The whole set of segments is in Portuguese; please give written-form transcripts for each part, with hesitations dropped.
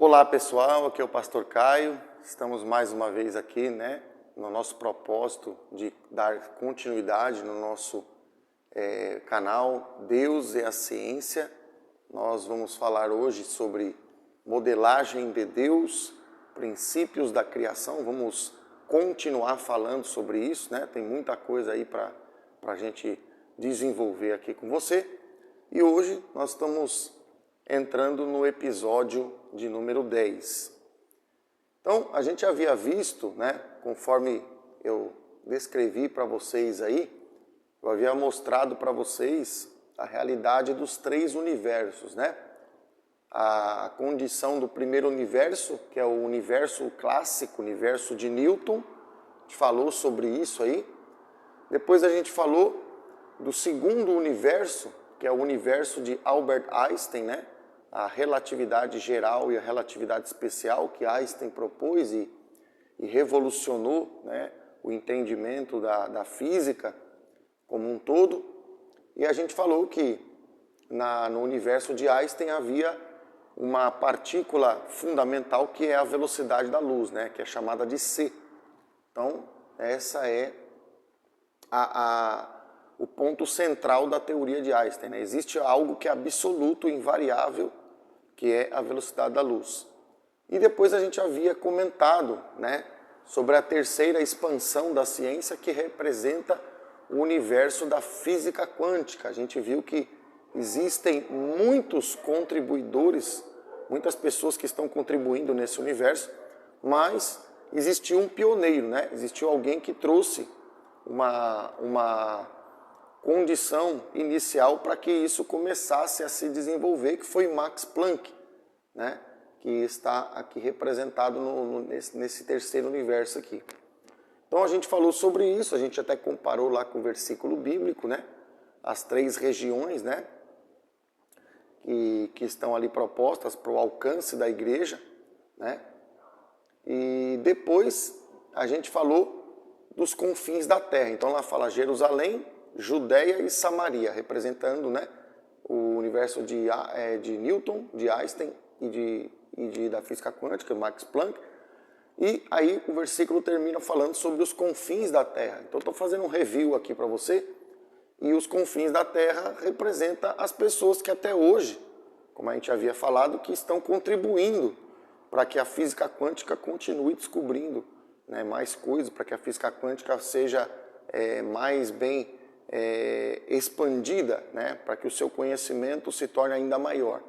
Olá pessoal, aqui é o Pastor Caio. Estamos mais uma vez aqui, no nosso propósito de dar continuidade no nosso canal Deus e a Ciência. Nós vamos falar hoje sobre modelagem de Deus, princípios da criação. Vamos continuar falando sobre isso, Tem muita coisa aí para a gente desenvolver aqui com você. E hoje nós estamos entrando no episódio de número 10. Então, a gente havia visto, conforme eu descrevi para vocês aí, eu havia mostrado para vocês a realidade dos três universos, A condição do primeiro universo, que é o universo clássico, o universo de Newton, a gente falou sobre isso aí. Depois a gente falou do segundo universo, que é o universo de Albert Einstein, A relatividade geral e a relatividade especial que Einstein propôs e revolucionou, o entendimento da física como um todo. E a gente falou que no universo de Einstein havia uma partícula fundamental que é a velocidade da luz, que é chamada de c. Então, essa é o ponto central da teoria de Einstein. Existe algo que é absoluto, invariável, que é a velocidade da luz. E depois a gente havia comentado, sobre a terceira expansão da ciência, que representa o universo da física quântica. A gente viu que existem muitos contribuidores, muitas pessoas que estão contribuindo nesse universo, mas existiu um pioneiro, Existiu alguém que trouxe uma condição inicial para que isso começasse a se desenvolver, que foi Max Planck, que está aqui representado nesse terceiro universo aqui. Então a gente falou sobre isso, a gente até comparou lá com o versículo bíblico, as três regiões, que estão ali propostas para o alcance da igreja, E depois a gente falou dos confins da terra. Então lá fala Jerusalém, Judeia e Samaria, representando, o universo de Newton, de Einstein e da física quântica, Max Planck. E aí o versículo termina falando sobre os confins da terra. Então estou fazendo um review aqui para você. E os confins da terra representam as pessoas que até hoje, como a gente havia falado, que estão contribuindo para que a física quântica continue descobrindo mais coisas, para que a física quântica seja mais bem expandida, para que o seu conhecimento se torne ainda maior.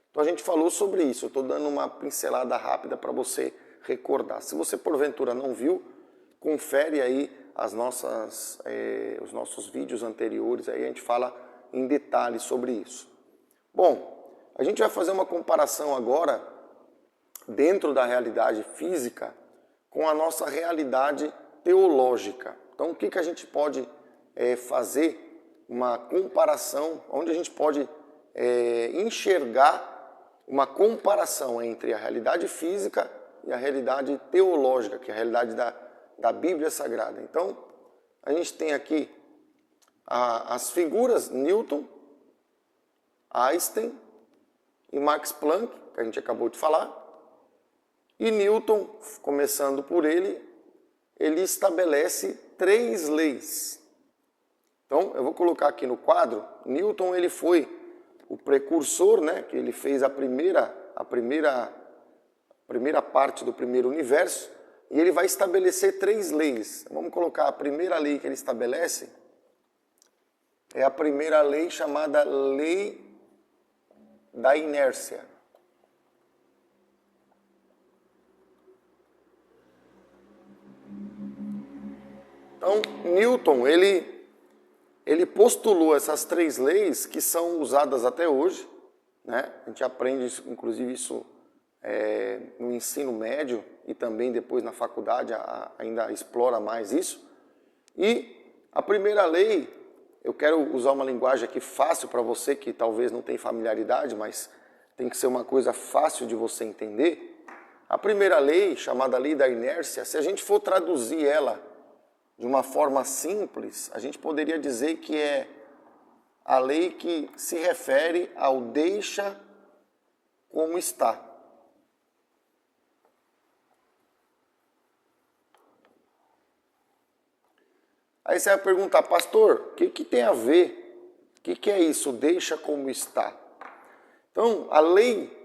Então a gente falou sobre isso, eu estou dando uma pincelada rápida para você recordar. Se você porventura não viu, confere aí os nossos vídeos anteriores, aí a gente fala em detalhes sobre isso. Bom, a gente vai fazer uma comparação agora dentro da realidade física com a nossa realidade teológica. Então o que a gente pode fazer uma comparação, onde a gente pode enxergar uma comparação entre a realidade física e a realidade teológica, que é a realidade da Bíblia Sagrada. Então, a gente tem aqui as figuras Newton, Einstein e Max Planck, que a gente acabou de falar. E Newton, começando por ele estabelece três leis. Então, eu vou colocar aqui no quadro, Newton ele foi o precursor, que ele fez a primeira parte do primeiro universo, e ele vai estabelecer três leis. Vamos colocar a primeira lei que ele estabelece, é a primeira lei chamada Lei da Inércia. Então, Newton, ele postulou essas três leis que são usadas até hoje, A gente aprende, inclusive, isso no ensino médio e também depois na faculdade ainda explora mais isso. E a primeira lei, eu quero usar uma linguagem aqui fácil para você que talvez não tenha familiaridade, mas tem que ser uma coisa fácil de você entender. A primeira lei, chamada Lei da Inércia, se a gente for traduzir ela de uma forma simples, a gente poderia dizer que é a lei que se refere ao deixa como está. Aí você vai perguntar, pastor, o que tem a ver? O que é isso? Deixa como está. Então, a lei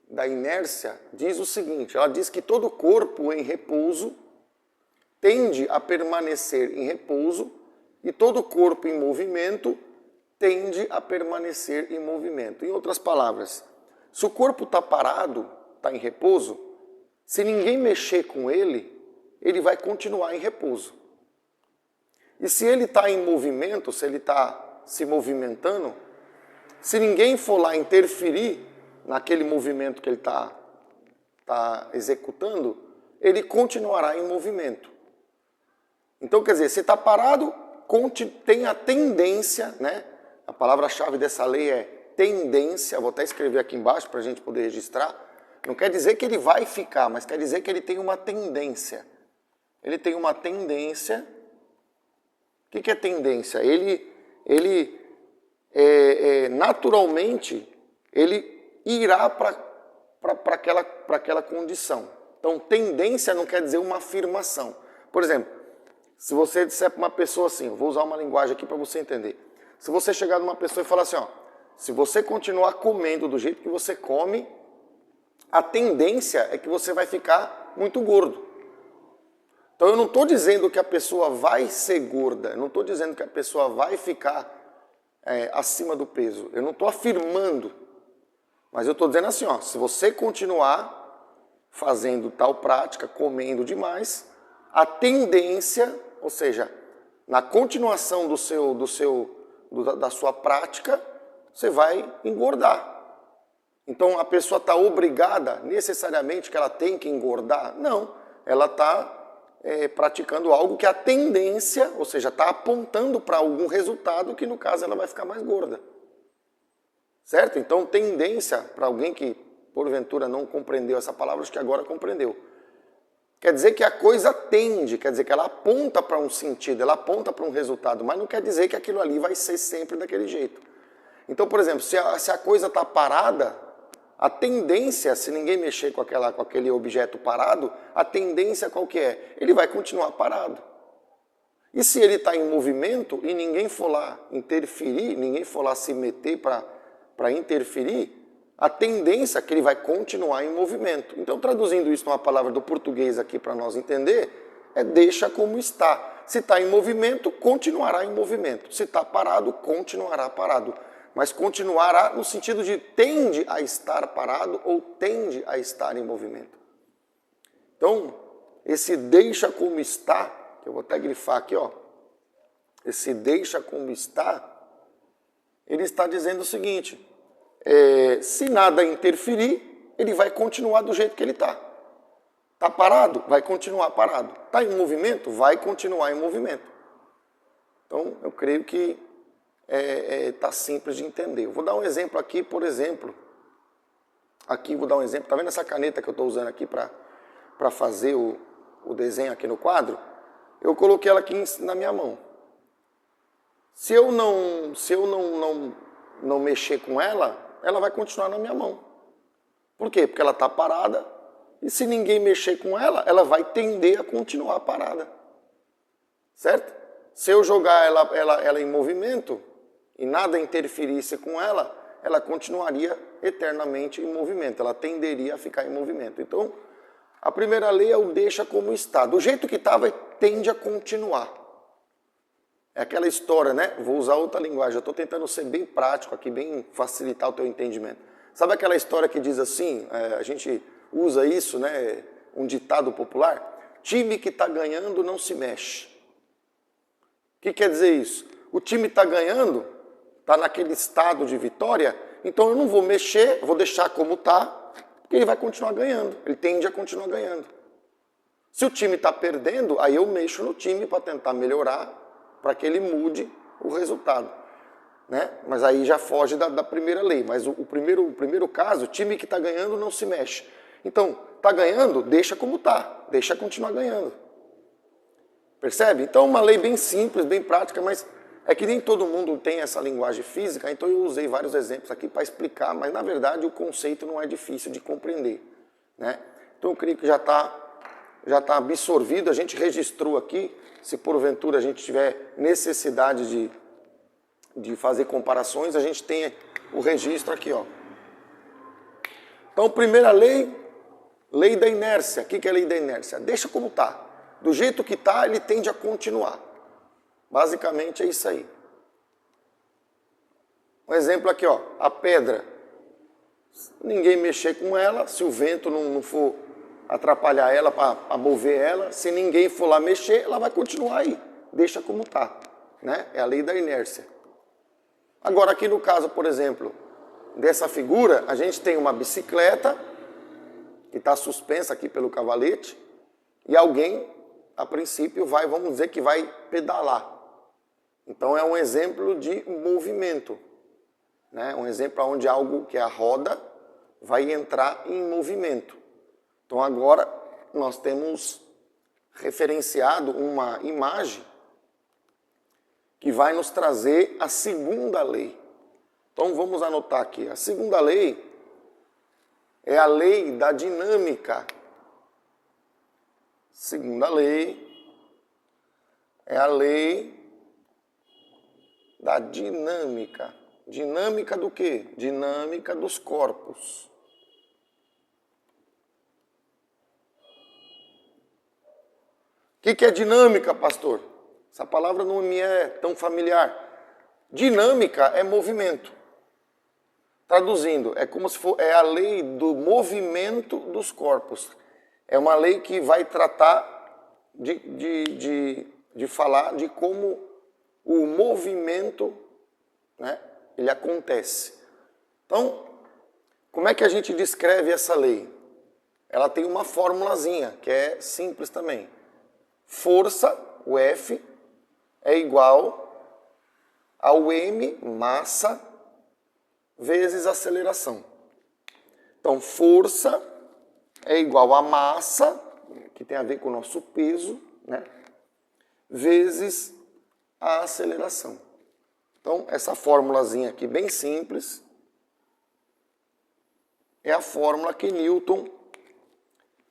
da inércia diz o seguinte, ela diz que todo corpo em repouso tende a permanecer em repouso e todo corpo em movimento tende a permanecer em movimento. Em outras palavras, se o corpo está parado, está em repouso, se ninguém mexer com ele, ele vai continuar em repouso. E se ele está em movimento, se ele está se movimentando, se ninguém for lá interferir naquele movimento que ele está executando, ele continuará em movimento. Então, quer dizer, se está parado, tem a tendência, né? A palavra-chave dessa lei é tendência, vou até escrever aqui embaixo para a gente poder registrar. Não quer dizer que ele vai ficar, mas quer dizer que ele tem uma tendência. Ele tem uma tendência. O que é tendência? Ele naturalmente, ele irá para aquela condição. Então, tendência não quer dizer uma afirmação. Por exemplo, se você disser para uma pessoa assim, eu vou usar uma linguagem aqui para você entender. Se você chegar numa pessoa e falar assim, ó, se você continuar comendo do jeito que você come, a tendência é que você vai ficar muito gordo. Então eu não estou dizendo que a pessoa vai ser gorda, eu não estou dizendo que a pessoa vai ficar acima do peso. Eu não estou afirmando, mas eu estou dizendo assim, ó, se você continuar fazendo tal prática, comendo demais, a tendência, ou seja, na continuação da sua prática, você vai engordar. Então a pessoa está obrigada necessariamente que ela tem que engordar? Não, ela está praticando algo que a tendência, ou seja, está apontando para algum resultado que no caso ela vai ficar mais gorda. Certo? Então tendência, para alguém que porventura não compreendeu essa palavra, acho que agora compreendeu. Quer dizer que a coisa tende, quer dizer que ela aponta para um sentido, ela aponta para um resultado, mas não quer dizer que aquilo ali vai ser sempre daquele jeito. Então, por exemplo, se a coisa está parada, a tendência, se ninguém mexer com aquele objeto parado, a tendência qual que é? Ele vai continuar parado. E se ele está em movimento e ninguém for lá interferir, ninguém for lá se meter para interferir, a tendência é que ele vai continuar em movimento. Então, traduzindo isso numa palavra do português aqui para nós entender, é deixa como está. Se está em movimento, continuará em movimento. Se está parado, continuará parado. Mas continuará no sentido de tende a estar parado ou tende a estar em movimento. Então, esse deixa como está, que eu vou até grifar aqui, ó, esse deixa como está, ele está dizendo o seguinte, se nada interferir, ele vai continuar do jeito que ele está. Está parado? Vai continuar parado. Está em movimento? Vai continuar em movimento. Então, eu creio que tá simples de entender. Eu vou dar um exemplo aqui, por exemplo. Aqui vou dar um exemplo. Tá vendo essa caneta que eu estou usando aqui para fazer o desenho aqui no quadro? Eu coloquei ela aqui na minha mão. Se eu não mexer com ela, ela vai continuar na minha mão. Por quê? Porque ela está parada e se ninguém mexer com ela, ela vai tender a continuar parada. Certo? Se eu jogar ela em movimento e nada interferisse com ela, ela continuaria eternamente em movimento, ela tenderia a ficar em movimento. Então, a primeira lei é o deixa como está. Do jeito que estava, tende a continuar. É aquela história, né? Vou usar outra linguagem, eu estou tentando ser bem prático aqui, bem facilitar o teu entendimento. Sabe aquela história que diz assim, a gente usa isso, né? Um ditado popular? Time que está ganhando não se mexe. O que quer dizer isso? O time está ganhando, está naquele estado de vitória, então eu não vou mexer, vou deixar como está, porque ele vai continuar ganhando, ele tende a continuar ganhando. Se o time está perdendo, aí eu mexo no time para tentar melhorar, para que ele mude o resultado. Né? Mas aí já foge da primeira lei. Mas o primeiro caso, o time que está ganhando não se mexe. Então, está ganhando, deixa como está, deixa continuar ganhando. Percebe? Então, uma lei bem simples, bem prática, mas é que nem todo mundo tem essa linguagem física, então eu usei vários exemplos aqui para explicar, mas na verdade o conceito não é difícil de compreender. Né? Então, eu creio que já está já está absorvido, a gente registrou aqui, se porventura a gente tiver necessidade de fazer comparações, a gente tem o registro aqui, ó. Então, primeira lei, lei da inércia. O que é a lei da inércia? Deixa como está. Do jeito que está, ele tende a continuar. Basicamente é isso aí. Um exemplo aqui, ó, a pedra. Se ninguém mexer com ela, se o vento não for atrapalhar ela, para mover ela, se ninguém for lá mexer, ela vai continuar aí. Deixa como está, né? É a lei da inércia. Agora aqui no caso, por exemplo, dessa figura, a gente tem uma bicicleta que está suspensa aqui pelo cavalete e alguém, a princípio, vamos dizer que vai pedalar. Então é um exemplo de movimento, né? Um exemplo onde algo que é a roda vai entrar em movimento. Então agora nós temos referenciado uma imagem que vai nos trazer a segunda lei. Então vamos anotar aqui. A segunda lei é a lei da dinâmica. Segunda lei é a lei da dinâmica. Dinâmica do quê? Dinâmica dos corpos. O que é dinâmica, pastor? Essa palavra não me é tão familiar. Dinâmica é movimento. Traduzindo, é como se for a lei do movimento dos corpos. É uma lei que vai tratar de falar de como o movimento, né, ele acontece. Então, como é que a gente descreve essa lei? Ela tem uma formulazinha, que é simples também. Força, o F, é igual ao M, massa, vezes aceleração. Então, força é igual a massa, que tem a ver com o nosso peso, né, vezes a aceleração. Então, essa formulazinha aqui, bem simples, é a fórmula que Newton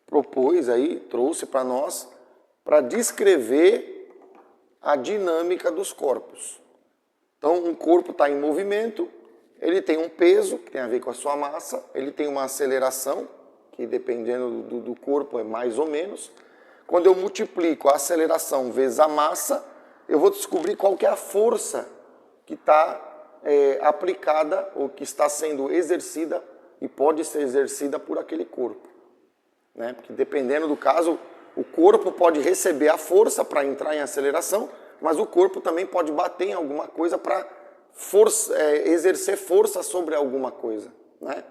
propôs aí, trouxe para nós, para descrever a dinâmica dos corpos. Então, um corpo está em movimento, ele tem um peso, que tem a ver com a sua massa, ele tem uma aceleração, que dependendo do corpo é mais ou menos. Quando eu multiplico a aceleração vezes a massa, eu vou descobrir qual que é a força que está aplicada ou que está sendo exercida e pode ser exercida por aquele corpo, né? Porque dependendo do caso, o corpo pode receber a força para entrar em aceleração, mas o corpo também pode bater em alguma coisa para exercer força sobre alguma coisa, né?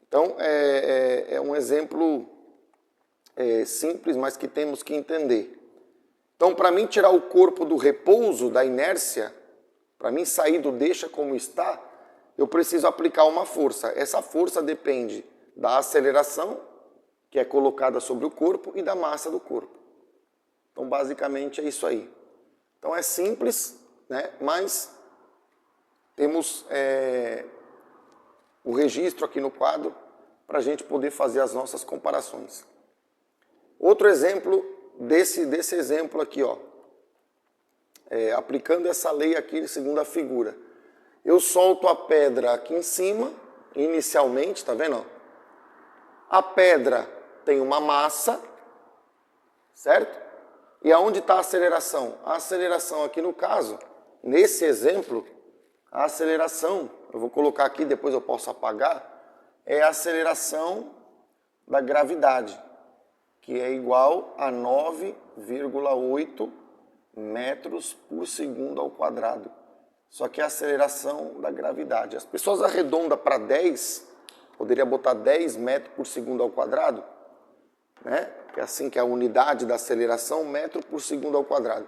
Então, é um exemplo simples, mas que temos que entender. Então, para mim tirar o corpo do repouso, da inércia, para mim sair do deixa como está, eu preciso aplicar uma força. Essa força depende da aceleração, que é colocada sobre o corpo, e da massa do corpo. Então, basicamente, é isso aí. Então, é simples, né? Mas temos o registro aqui no quadro para a gente poder fazer as nossas comparações. Outro exemplo desse exemplo aqui, ó. Aplicando essa lei aqui, segundo a figura. Eu solto a pedra aqui em cima, inicialmente, tá vendo? A pedra tem uma massa, certo? E aonde está a aceleração? A aceleração aqui no caso, nesse exemplo, a aceleração, eu vou colocar aqui, depois eu posso apagar, é a aceleração da gravidade, que é igual a 9,8 metros por segundo ao quadrado. Só que é a aceleração da gravidade. As pessoas arredondam para 10, poderia botar 10 metros por segundo ao quadrado, né? Que é assim que é a unidade da aceleração, metro por segundo ao quadrado.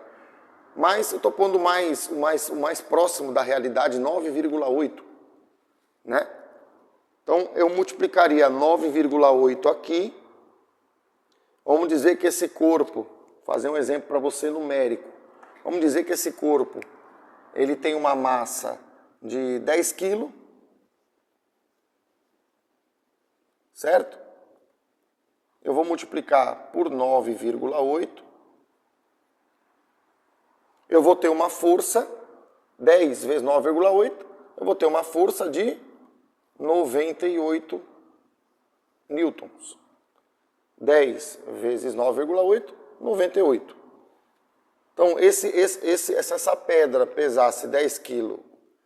Mas eu estou pondo o mais próximo da realidade, 9,8, né? Então eu multiplicaria 9,8 aqui. Vamos dizer que esse corpo, vou fazer um exemplo para você numérico. Vamos dizer que esse corpo, ele tem uma massa de 10 kg, certo? eu vou multiplicar por 9,8. Eu vou ter uma força, 10 vezes 9,8, eu vou ter uma força de 98 newtons. 10 vezes 9,8, 98. Então, se essa pedra pesasse 10 kg,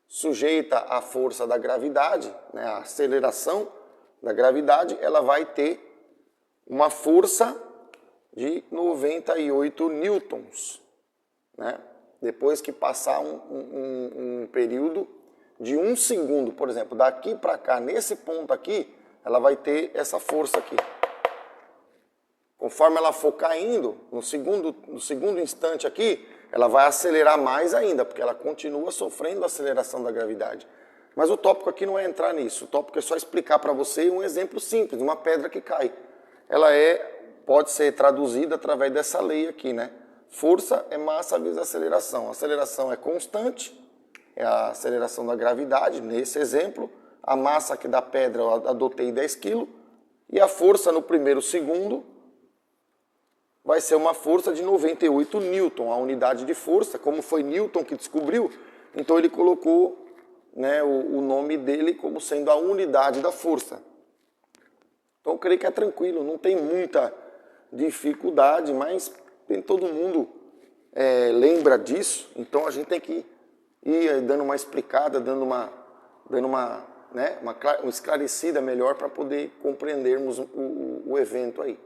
sujeita à força da gravidade, né, a aceleração da gravidade, ela vai ter uma força de 98 newtons, né? Depois que passar um período de 1 segundo, por exemplo, daqui para cá, nesse ponto aqui, ela vai ter essa força aqui. Conforme ela for caindo, no segundo instante aqui, ela vai acelerar mais ainda, porque ela continua sofrendo a aceleração da gravidade. Mas o tópico aqui não é entrar nisso, o tópico é só explicar para você um exemplo simples, uma pedra que cai. Ela pode ser traduzida através dessa lei aqui, né? Força é massa vezes aceleração. A aceleração é constante, é a aceleração da gravidade, nesse exemplo. A massa aqui da pedra eu adotei 10 kg. E a força no primeiro segundo vai ser uma força de 98 newton, a unidade de força. Como foi Newton que descobriu, então ele colocou, né, o nome dele como sendo a unidade da força. Então eu creio que é tranquilo, não tem muita dificuldade, mas todo mundo lembra disso, então a gente tem que ir dando uma explicada, dando uma esclarecida melhor para poder compreendermos o evento aí.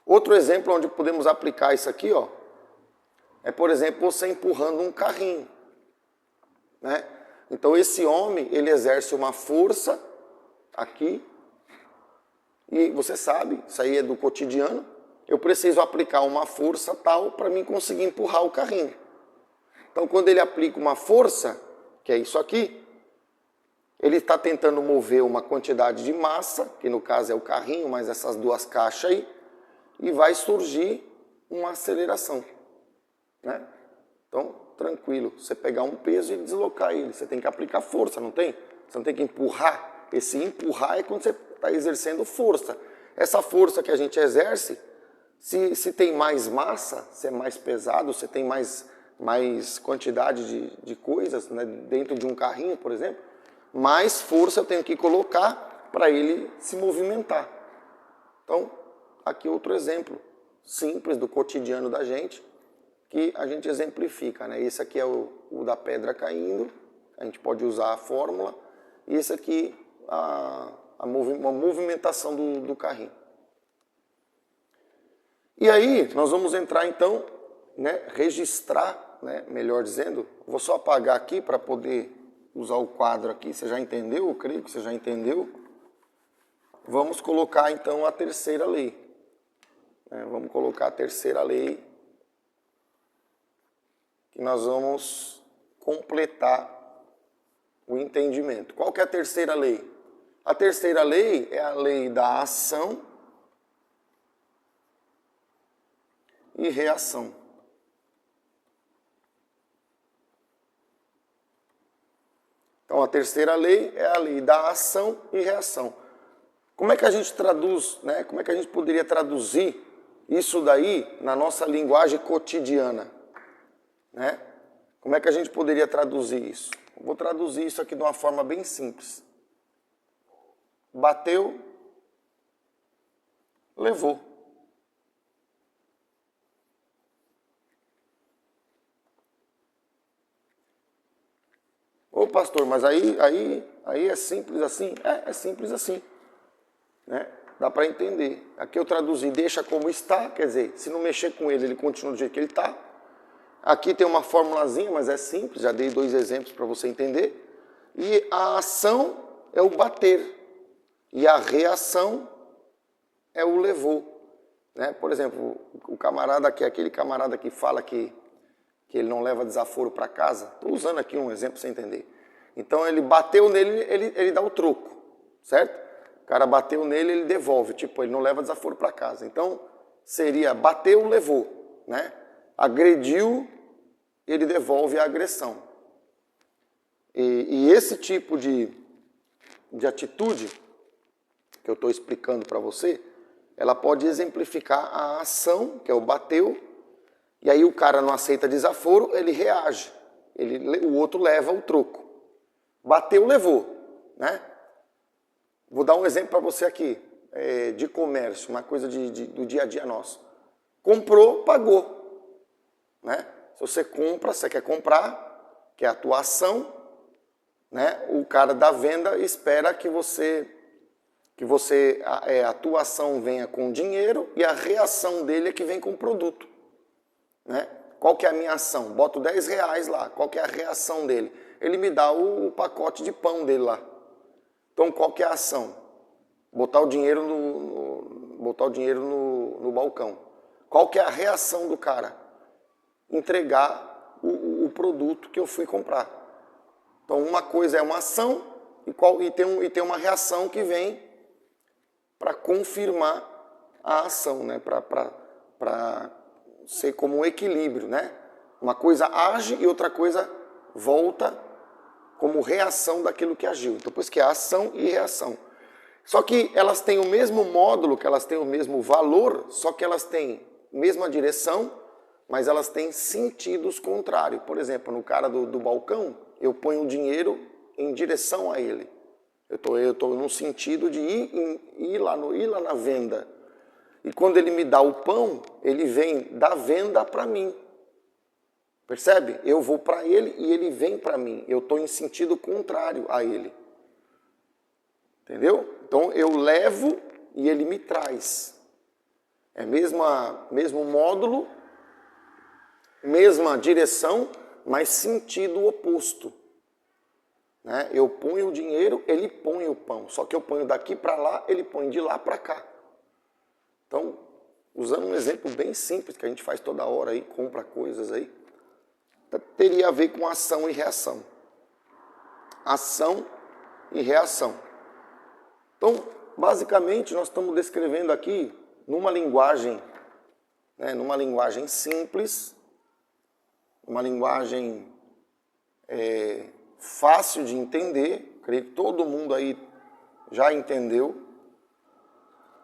Outro exemplo onde podemos aplicar isso aqui, ó, é, por exemplo, você empurrando um carrinho, né? Então esse homem, ele exerce uma força aqui, e você sabe, isso aí é do cotidiano, eu preciso aplicar uma força tal para mim conseguir empurrar o carrinho. Então, quando ele aplica uma força, que é isso aqui, ele está tentando mover uma quantidade de massa, que no caso é o carrinho, mais essas duas caixas aí, e vai surgir uma aceleração, né? Então, tranquilo, você pegar um peso e deslocar ele, você tem que aplicar força, não tem? Você não tem que empurrar. Esse empurrar é quando você está exercendo força. Essa força que a gente exerce, se tem mais massa, se é mais pesado, se tem mais quantidade de coisas, né, dentro de um carrinho, por exemplo, mais força eu tenho que colocar para ele se movimentar. Então, aqui outro exemplo simples do cotidiano da gente, que a gente exemplifica, né? Esse aqui é o da pedra caindo, a gente pode usar a fórmula, e esse aqui uma movimentação do carrinho. E aí, nós vamos entrar então, né, registrar, né, melhor dizendo, vou só apagar aqui para poder usar o quadro aqui, você já entendeu? Eu creio que você já entendeu. Vamos colocar então a terceira lei. Vamos colocar a terceira lei, que nós vamos completar o entendimento. Qual que é a terceira lei? A terceira lei é a lei da ação e reação. Então, a terceira lei é a lei da ação e reação. Como é que a gente traduz, né? Como é que a gente poderia traduzir isso daí na nossa linguagem cotidiana, né? Como é que a gente poderia traduzir isso? Eu vou traduzir isso aqui de uma forma bem simples. Bateu, levou. Ô pastor, mas aí é simples assim? É simples assim, né? Dá para entender. Aqui eu traduzi, deixa como está, quer dizer, se não mexer com ele, ele continua do jeito que ele está. Aqui tem uma formulazinha, mas é simples, já dei 2 exemplos para você entender. E a ação é o bater, e a reação é o levou, né? Por exemplo, o camarada aqui, aquele camarada que fala que ele não leva desaforo para casa. Estou usando aqui um exemplo para você entender. Então ele bateu nele, ele dá o troco, certo? O cara bateu nele, ele devolve, tipo, ele não leva desaforo para casa. Então seria bateu, levou, né? Agrediu, ele devolve a agressão. E esse tipo de atitude que eu estou explicando para você ela pode exemplificar a ação, que é o bateu, e aí o cara não aceita desaforo, ele reage. O outro leva o troco. Bateu, levou, né? Vou dar um exemplo para você aqui, de comércio, uma coisa do dia a dia nosso. Comprou, pagou, né? Se você compra, você quer comprar, que é a tua ação, né? O cara da venda espera que a tua ação venha com dinheiro e a reação dele é que vem com o produto, né? Qual que é a minha ação? Boto 10 reais lá, qual que é a reação dele? Ele me dá o pacote de pão dele lá. Então qual que é a ação? Botar o dinheiro no balcão. Qual que é a reação do cara? Entregar o produto que eu fui comprar. Então uma coisa é uma ação e tem uma reação que vem para confirmar a ação, né? Para ser como um equilíbrio, né? Uma coisa age e outra coisa volta como reação daquilo que agiu. Então, por isso que é ação e reação. Só que elas têm o mesmo módulo, que elas têm o mesmo valor, só que elas têm a mesma direção, mas elas têm sentidos contrários. Por exemplo, no cara do balcão, eu ponho o dinheiro em direção a ele. Eu tô no sentido de ir lá na venda. E quando ele me dá o pão, ele vem da venda para mim. Percebe? Eu vou para ele e ele vem para mim. Eu estou em sentido contrário a ele. Entendeu? Então eu levo e ele me traz. É mesmo módulo, mesma direção, mas sentido oposto. Né? Eu ponho o dinheiro, ele põe o pão. Só que eu ponho daqui para lá, ele põe de lá para cá. Então, usando um exemplo bem simples que a gente faz toda hora aí, compra coisas aí, teria a ver com ação e reação. Ação e reação. Então, basicamente, nós estamos descrevendo aqui numa linguagem simples, uma linguagem fácil de entender, creio que todo mundo aí já entendeu,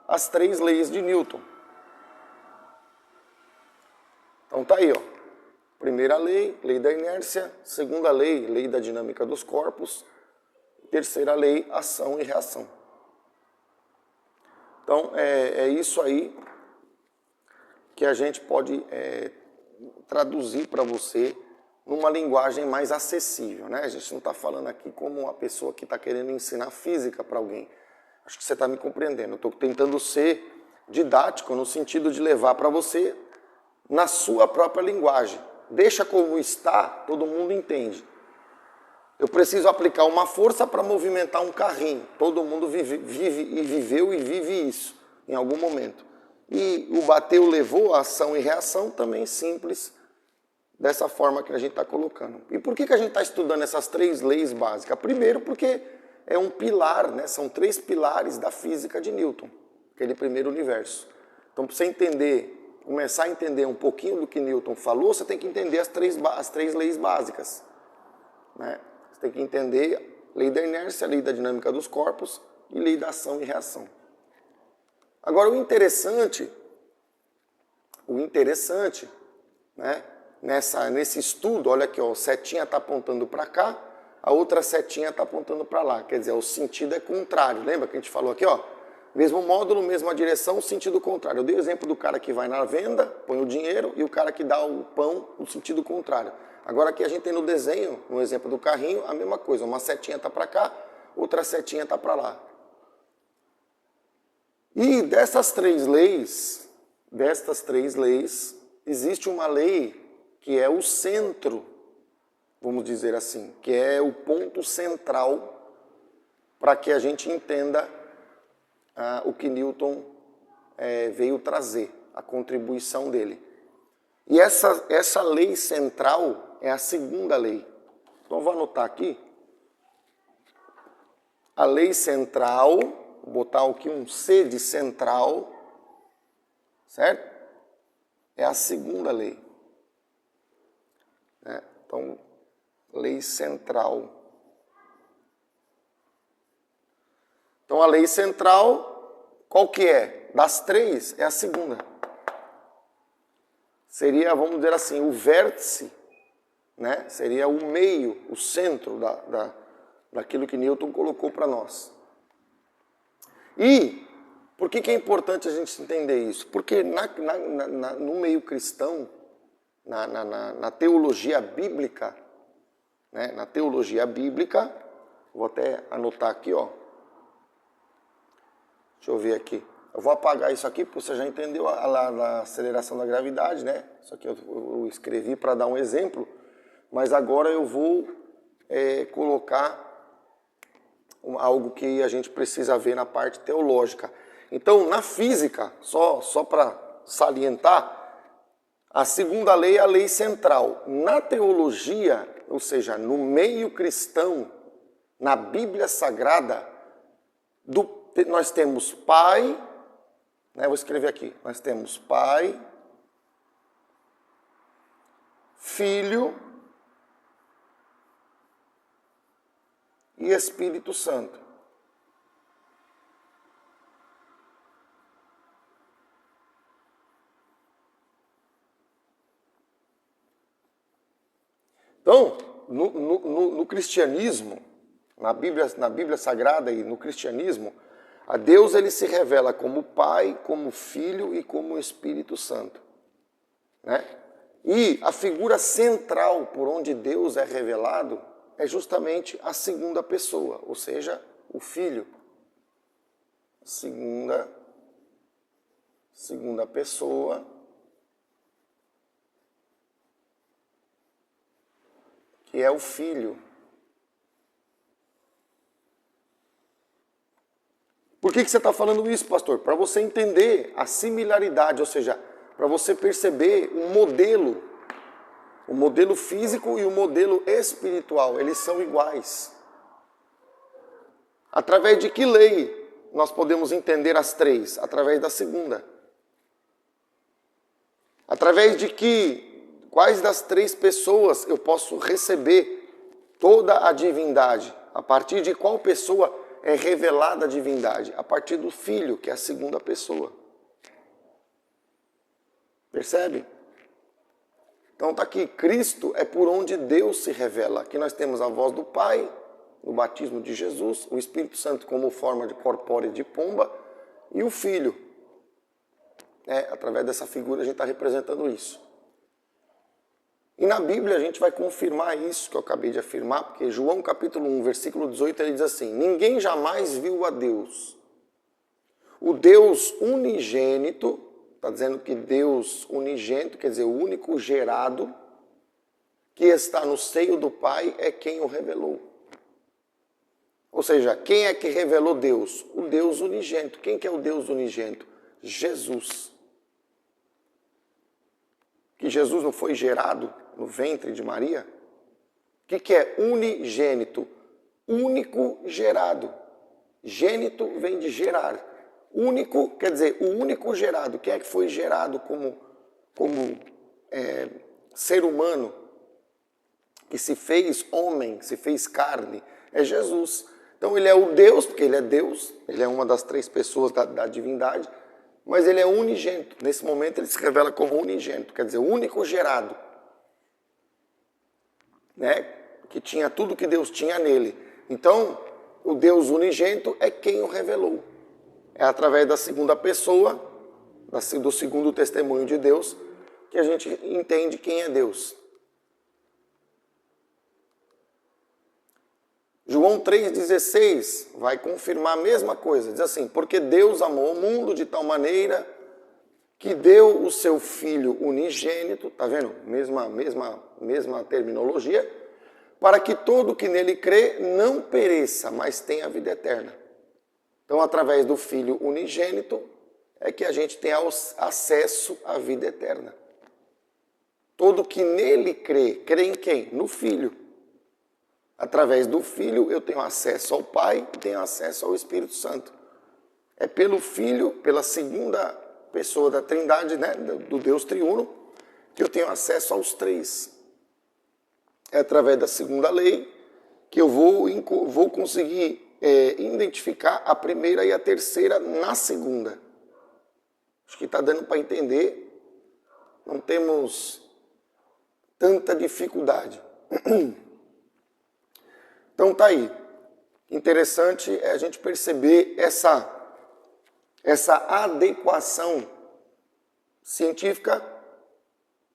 as 3 leis de Newton. Então tá aí, ó. Primeira lei, lei da inércia. Segunda lei, lei da dinâmica dos corpos. Terceira lei, ação e reação. Então é isso aí que a gente pode traduzir para você numa linguagem mais acessível, né? A gente não está falando aqui como uma pessoa que está querendo ensinar física para alguém. Acho que você está me compreendendo. Eu estou tentando ser didático no sentido de levar para você na sua própria linguagem. Deixa como está, todo mundo entende. Eu preciso aplicar uma força para movimentar um carrinho. Todo mundo viveu e vive isso em algum momento. E o bateu, levou, ação e reação também simples, dessa forma que a gente está colocando. E por que a gente está estudando essas 3 leis básicas? Primeiro porque é um pilar, né? São 3 pilares da física de Newton, aquele primeiro universo. Então, para você entender, começar a entender um pouquinho do que Newton falou, você tem que entender as três leis básicas. Né? Você tem que entender a lei da inércia, a lei da dinâmica dos corpos e lei da ação e reação. Agora, o interessante, né? Nesse estudo, olha aqui, ó, a setinha está apontando para cá, a outra setinha está apontando para lá. Quer dizer, o sentido é contrário. Lembra que a gente falou aqui, ó? Mesmo módulo, mesma direção, sentido contrário. Eu dei o exemplo do cara que vai na venda, põe o dinheiro, e o cara que dá o pão no sentido contrário. Agora aqui a gente tem no desenho, no exemplo do carrinho, a mesma coisa. Uma setinha está para cá, outra setinha está para lá. E destas três leis, existe uma lei que é o centro, vamos dizer assim, que é o ponto central para que a gente entenda o que Newton veio trazer, a contribuição dele. E essa lei central é a segunda lei. Então, vou anotar aqui. A lei central, vou botar aqui um C de central, certo? É a segunda lei. Então, lei central. Então, a lei central, qual que é? das três, é a segunda. Seria, vamos dizer assim, o vértice, né? Seria o meio, o centro daquilo que Newton colocou para nós. E por que é importante a gente entender isso? Porque no meio cristão, na teologia bíblica, né? Na teologia bíblica, vou até anotar aqui, ó. Deixa eu ver aqui. Eu vou apagar isso aqui, porque você já entendeu a aceleração da gravidade, né? Isso aqui eu escrevi para dar um exemplo, mas agora eu vou colocar algo que a gente precisa ver na parte teológica. Então, na física, só para salientar, a segunda lei é a lei central. Na teologia, ou seja, no meio cristão, na Bíblia Sagrada, nós temos Pai, né, vou escrever aqui, nós temos Pai, Filho e Espírito Santo. Então, no cristianismo, na Bíblia Sagrada e no cristianismo, a Deus ele se revela como Pai, como Filho e como Espírito Santo, né? E a figura central por onde Deus é revelado é justamente a segunda pessoa, ou seja, o Filho. Segunda pessoa, que é o Filho. Por que você está falando isso, pastor? Para você entender a similaridade, ou seja, para você perceber o modelo físico e o modelo espiritual, eles são iguais. Através de que lei nós podemos entender as três? Através da segunda. Através de quais das três pessoas eu posso receber toda a divindade? A partir de qual pessoa é revelada a divindade? A partir do Filho, que é a segunda pessoa. Percebe? Então está aqui, Cristo é por onde Deus se revela. Aqui nós temos a voz do Pai, no batismo de Jesus, o Espírito Santo como forma de corpórea de pomba e o Filho. Através dessa figura a gente está representando isso. E na Bíblia a gente vai confirmar isso que eu acabei de afirmar, porque João capítulo 1, versículo 18, ele diz assim: ninguém jamais viu a Deus. O Deus unigênito, está dizendo que Deus unigênito, quer dizer, o único gerado, que está no seio do Pai, é quem o revelou. Ou seja, quem é que revelou Deus? O Deus unigênito. Quem que é o Deus unigênito? Jesus. Que Jesus não foi gerado no ventre de Maria? O que é unigênito? Único gerado. Gênito vem de gerar. Único quer dizer o único gerado. Quem é que foi gerado como ser humano? Que se fez homem, se fez carne? É Jesus. Então ele é o Deus, porque ele é Deus. Ele é uma das três pessoas da divindade. Mas ele é unigênito. Nesse momento ele se revela como unigênito, quer dizer, o único gerado, né? Que tinha tudo que Deus tinha nele. Então, o Deus unigênito é quem o revelou. É através da segunda pessoa, do segundo testemunho de Deus, que a gente entende quem é Deus. João 3,16 vai confirmar a mesma coisa. Diz assim: porque Deus amou o mundo de tal maneira que deu o seu Filho unigênito, tá vendo? Mesma terminologia, para que todo que nele crê não pereça, mas tenha a vida eterna. Então, através do Filho unigênito, é que a gente tem acesso à vida eterna. Todo que nele crê em quem? No Filho. Através do Filho eu tenho acesso ao Pai e tenho acesso ao Espírito Santo. É pelo Filho, pela segunda pessoa da Trindade, né, do Deus triuno, que eu tenho acesso aos três. É através da segunda lei que eu vou conseguir identificar a primeira e a terceira na segunda. Acho que está dando para entender. Não temos tanta dificuldade. Então tá aí. Interessante é a gente perceber essa adequação científica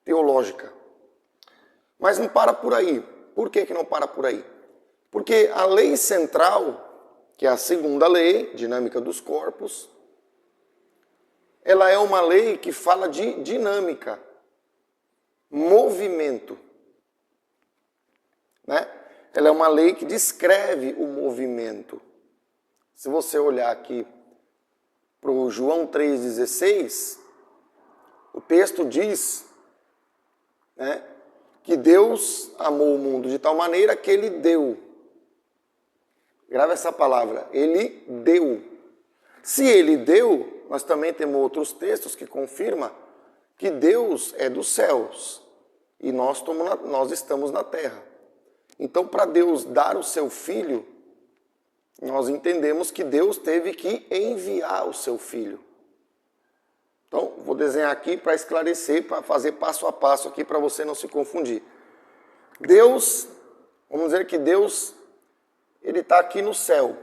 teológica. Mas não para por aí. Por que não para por aí? Porque a lei central, que é a segunda lei, dinâmica dos corpos, ela é uma lei que fala de dinâmica, movimento, né? Ela é uma lei que descreve o movimento. Se você olhar aqui para o João 3,16, o texto diz, né, que Deus amou o mundo de tal maneira que Ele deu. Grava essa palavra, Ele deu. Se Ele deu, nós também temos outros textos que confirmam que Deus é dos céus e nós estamos na terra. Então, para Deus dar o seu Filho, nós entendemos que Deus teve que enviar o seu Filho. Então, vou desenhar aqui para esclarecer, para fazer passo a passo aqui, para você não se confundir. Deus, vamos dizer que Deus, Ele está aqui no céu.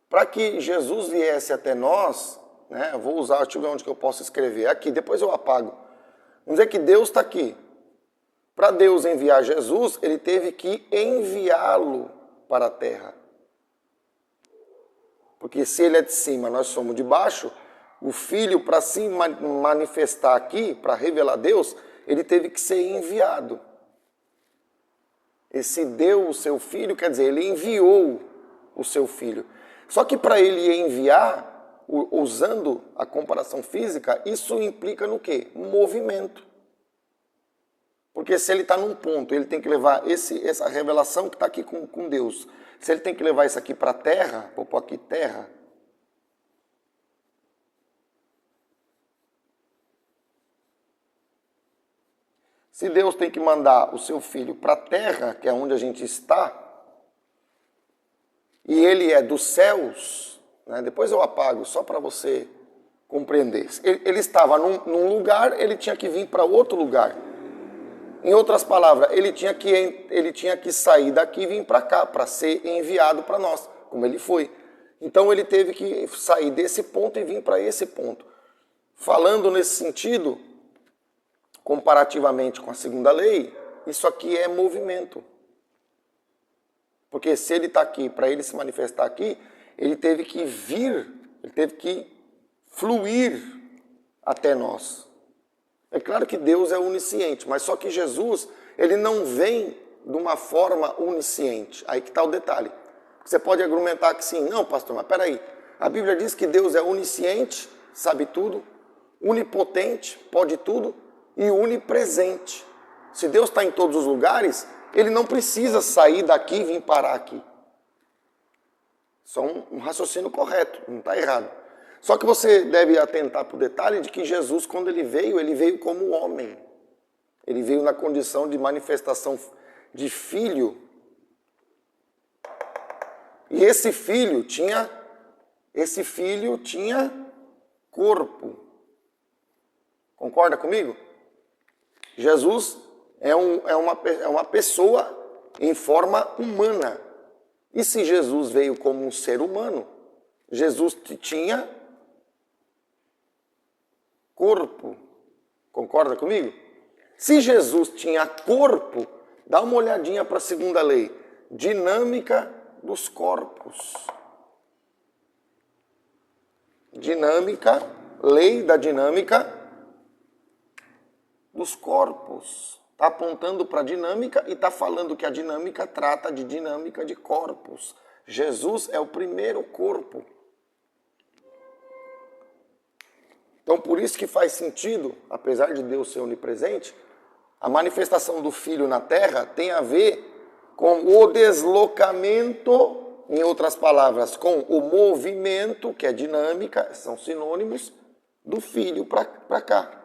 Para que Jesus viesse até nós, né, eu vou usar, deixa eu ver onde que eu posso escrever, aqui, depois eu apago. Vamos dizer que Deus está aqui. Para Deus enviar Jesus, Ele teve que enviá-lo para a terra. Porque se Ele é de cima, nós somos de baixo, o Filho, para se manifestar aqui, para revelar Deus, Ele teve que ser enviado. Esse deu o seu Filho, quer dizer, Ele enviou o seu Filho. Só que para Ele enviar, usando a comparação física, isso implica no quê? Movimento. Porque se ele está num ponto, ele tem que levar essa revelação que está aqui com Deus. Se ele tem que levar isso aqui para a terra, vou pôr aqui terra. Se Deus tem que mandar o seu Filho para a terra, que é onde a gente está, e ele é dos céus, né? Depois eu apago, só para você compreender. Ele estava num lugar, ele tinha que vir para outro lugar. Em outras palavras, ele tinha que sair daqui e vir para cá, para ser enviado para nós, como ele foi. Então ele teve que sair desse ponto e vir para esse ponto. Falando nesse sentido, comparativamente com a segunda lei, isso aqui é movimento. Porque se ele está aqui, para ele se manifestar aqui, ele teve que vir, ele teve que fluir até nós. É claro que Deus é onisciente, mas só que Jesus, ele não vem de uma forma onisciente. Aí que está o detalhe. Você pode argumentar que sim. Não, pastor, mas peraí. A Bíblia diz que Deus é onisciente, sabe tudo, onipotente, pode tudo, e onipresente. Se Deus está em todos os lugares, ele não precisa sair daqui e vir parar aqui. Só um raciocínio correto, não está errado. Só que você deve atentar para o detalhe de que Jesus, quando ele veio como homem. Ele veio na condição de manifestação de filho. E esse filho tinha corpo. Concorda comigo? Jesus é uma pessoa em forma humana. E se Jesus veio como um ser humano, Jesus tinha corpo. Concorda comigo? Se Jesus tinha corpo, dá uma olhadinha para a segunda lei. Dinâmica dos corpos. Dinâmica, lei da dinâmica dos corpos. Está apontando para a dinâmica e está falando que a dinâmica trata de dinâmica de corpos. Jesus é o primeiro corpo. Então, por isso que faz sentido, apesar de Deus ser onipresente, a manifestação do Filho na Terra tem a ver com o deslocamento, em outras palavras, com o movimento, que é dinâmica, são sinônimos, do Filho para cá.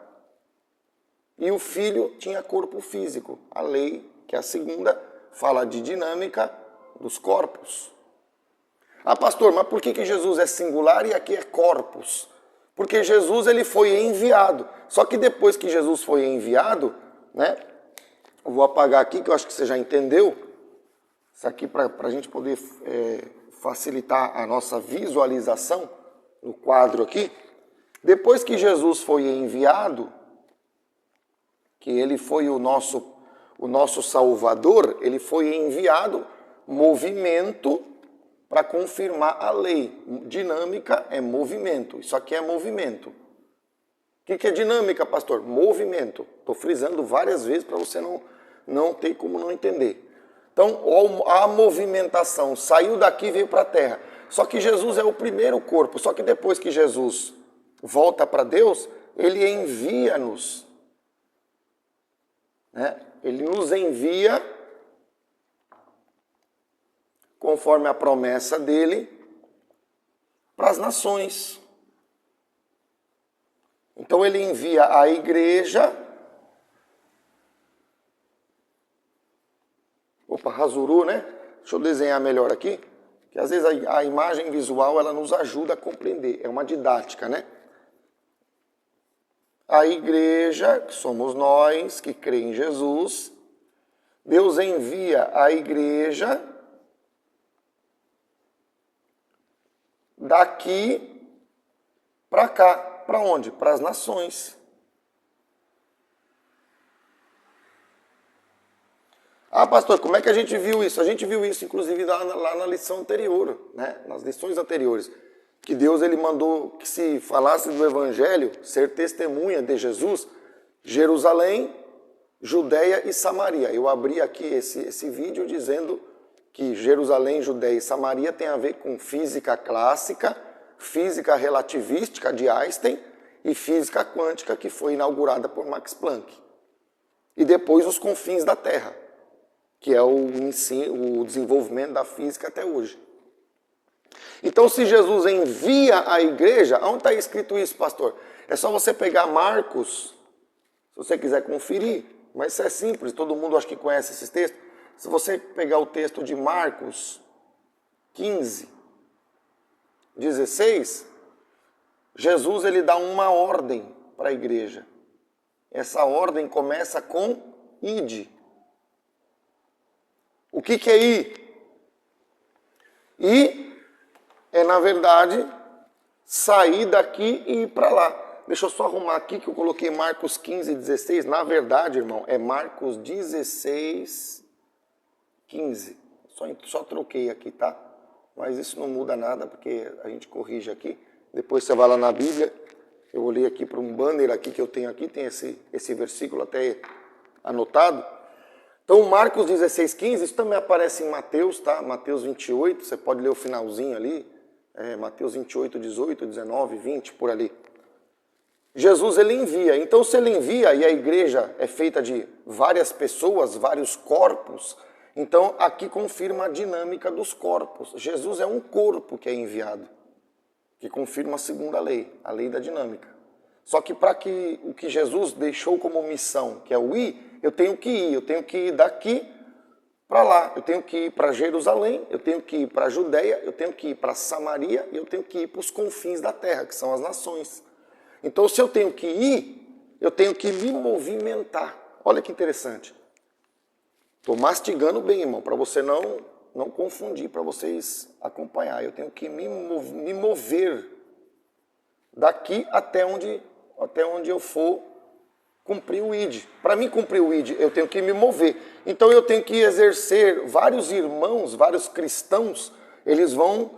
E o Filho tinha corpo físico. A lei, que é a segunda, fala de dinâmica dos corpos. Ah, pastor, mas por que Jesus é singular e aqui é corpos? Porque Jesus ele foi enviado. Só que depois que Jesus foi enviado, né? Eu vou apagar aqui, que eu acho que você já entendeu. Isso aqui para a gente poder facilitar a nossa visualização no quadro aqui. Depois que Jesus foi enviado, que ele foi o nosso Salvador, ele foi enviado, movimento para confirmar a lei. Dinâmica é movimento. Isso aqui é movimento. O que é dinâmica, pastor? Movimento. Estou frisando várias vezes para você não ter como não entender. Então, a movimentação saiu daqui e veio para a terra. Só que Jesus é o primeiro corpo. Só que depois que Jesus volta para Deus, ele envia-nos. Né? Ele nos envia, conforme a promessa dele, para as nações. Então ele envia a igreja. Opa, Razuru, né? Deixa eu desenhar melhor aqui, que às vezes a imagem visual ela nos ajuda a compreender. É uma didática, né? A igreja, que somos nós, que crê em Jesus, Deus envia a igreja daqui para cá. Para onde? Para as nações. Ah, pastor, como é que a gente viu isso? A gente viu isso, inclusive, lá na lição anterior, né? Nas lições anteriores. Que Deus ele mandou que se falasse do Evangelho, ser testemunha de Jesus, Jerusalém, Judeia e Samaria. Eu abri aqui esse vídeo dizendo que Jerusalém, Judeia e Samaria tem a ver com física clássica, física relativística de Einstein e física quântica que foi inaugurada por Max Planck. E depois os confins da Terra, que é o desenvolvimento da física até hoje. Então, se Jesus envia a igreja, onde está escrito isso, pastor? É só você pegar Marcos, se você quiser conferir, mas isso é simples, todo mundo acho que conhece esses textos. Se você pegar o texto de Marcos 15, 16, Jesus ele dá uma ordem para a igreja. Essa ordem começa com ide. O que é ir? Ir é, na verdade, sair daqui e ir para lá. Deixa eu só arrumar aqui que eu coloquei Marcos 15, 16. Na verdade, irmão, é Marcos 16, 15. Só troquei aqui, tá? Mas isso não muda nada, porque a gente corrige aqui. Depois você vai lá na Bíblia. Eu olhei aqui para um banner aqui que eu tenho aqui, tem esse versículo até anotado. Então, Marcos 16, 15, isso também aparece em Mateus, tá? Mateus 28, você pode ler o finalzinho ali. Mateus 28, 18, 19, 20, por ali. Jesus, ele envia. Então, se ele envia e a igreja é feita de várias pessoas, vários corpos, então aqui confirma a dinâmica dos corpos. Jesus é um corpo que é enviado, que confirma a segunda lei, a lei da dinâmica. Só que para que o que Jesus deixou como missão, que é o ir, eu tenho que ir daqui para lá, eu tenho que ir para Jerusalém, eu tenho que ir para a Judeia, eu tenho que ir para Samaria e eu tenho que ir para os confins da terra, que são as nações. Então, se eu tenho que ir, eu tenho que me movimentar. Olha que interessante. Estou mastigando bem, irmão, para você não confundir, para vocês acompanhar. Eu tenho que me mover daqui até onde eu for cumprir o ID. Para mim cumprir o ID, eu tenho que me mover. Então eu tenho que exercer, vários irmãos, vários cristãos, eles vão,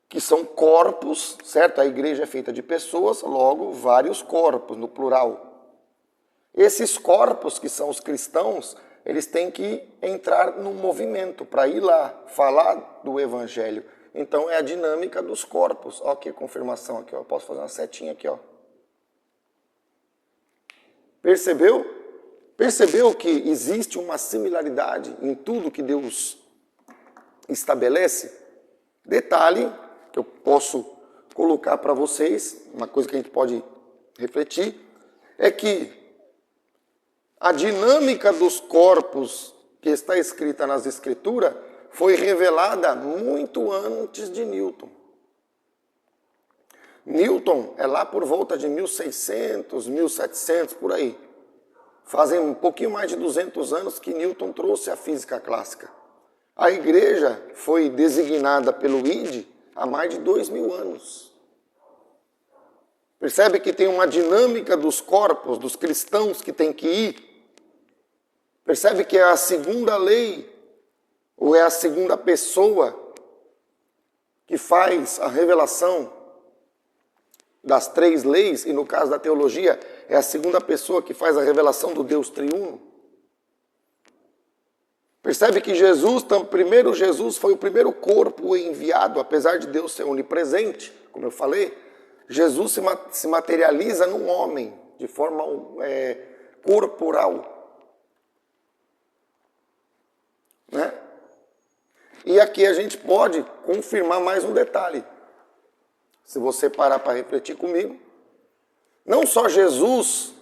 que são corpos, certo? A igreja é feita de pessoas, logo vários corpos, no plural. Esses corpos, que são os cristãos, eles têm que entrar no movimento para ir lá, falar do evangelho. Então é a dinâmica dos corpos. Olha aqui a confirmação aqui, ó. Eu posso fazer uma setinha aqui, ó. Percebeu? Percebeu que existe uma similaridade em tudo que Deus estabelece? Detalhe que eu posso colocar para vocês, uma coisa que a gente pode refletir, é que a dinâmica dos corpos que está escrita nas Escrituras foi revelada muito antes de Newton. Newton é lá por volta de 1600, 1700, por aí. Fazem um pouquinho mais de 200 anos que Newton trouxe a física clássica. A igreja foi designada pelo ID há mais de 2000 anos. Percebe que tem uma dinâmica dos corpos, dos cristãos que tem que ir? Percebe que é a segunda lei, ou é a segunda pessoa que faz a revelação das três leis, e no caso da teologia, é a segunda pessoa que faz a revelação do Deus triuno? Percebe que Jesus foi o primeiro corpo enviado, apesar de Deus ser onipresente, como eu falei, Jesus se materializa num homem, de forma corporal. Né? E aqui a gente pode confirmar mais um detalhe. Se você parar para refletir comigo, não só Jesus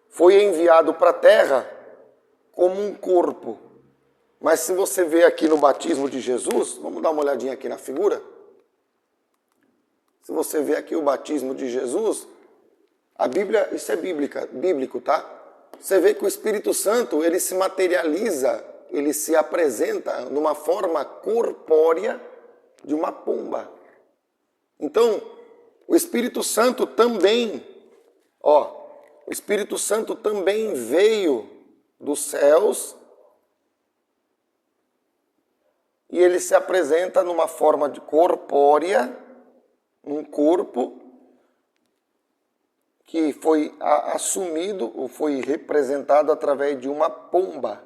foi enviado para a terra como um corpo, mas se você ver aqui no batismo de Jesus, vamos dar uma olhadinha aqui na figura. Se você ver aqui o batismo de Jesus, a Bíblia, isso é bíblico, tá? Você vê que o Espírito Santo, ele se materializa, ele se apresenta numa forma corpórea de uma pomba. Então, o Espírito Santo também, o Espírito Santo também veio dos céus e ele se apresenta numa forma de corpórea, um corpo que foi assumido ou foi representado através de uma pomba.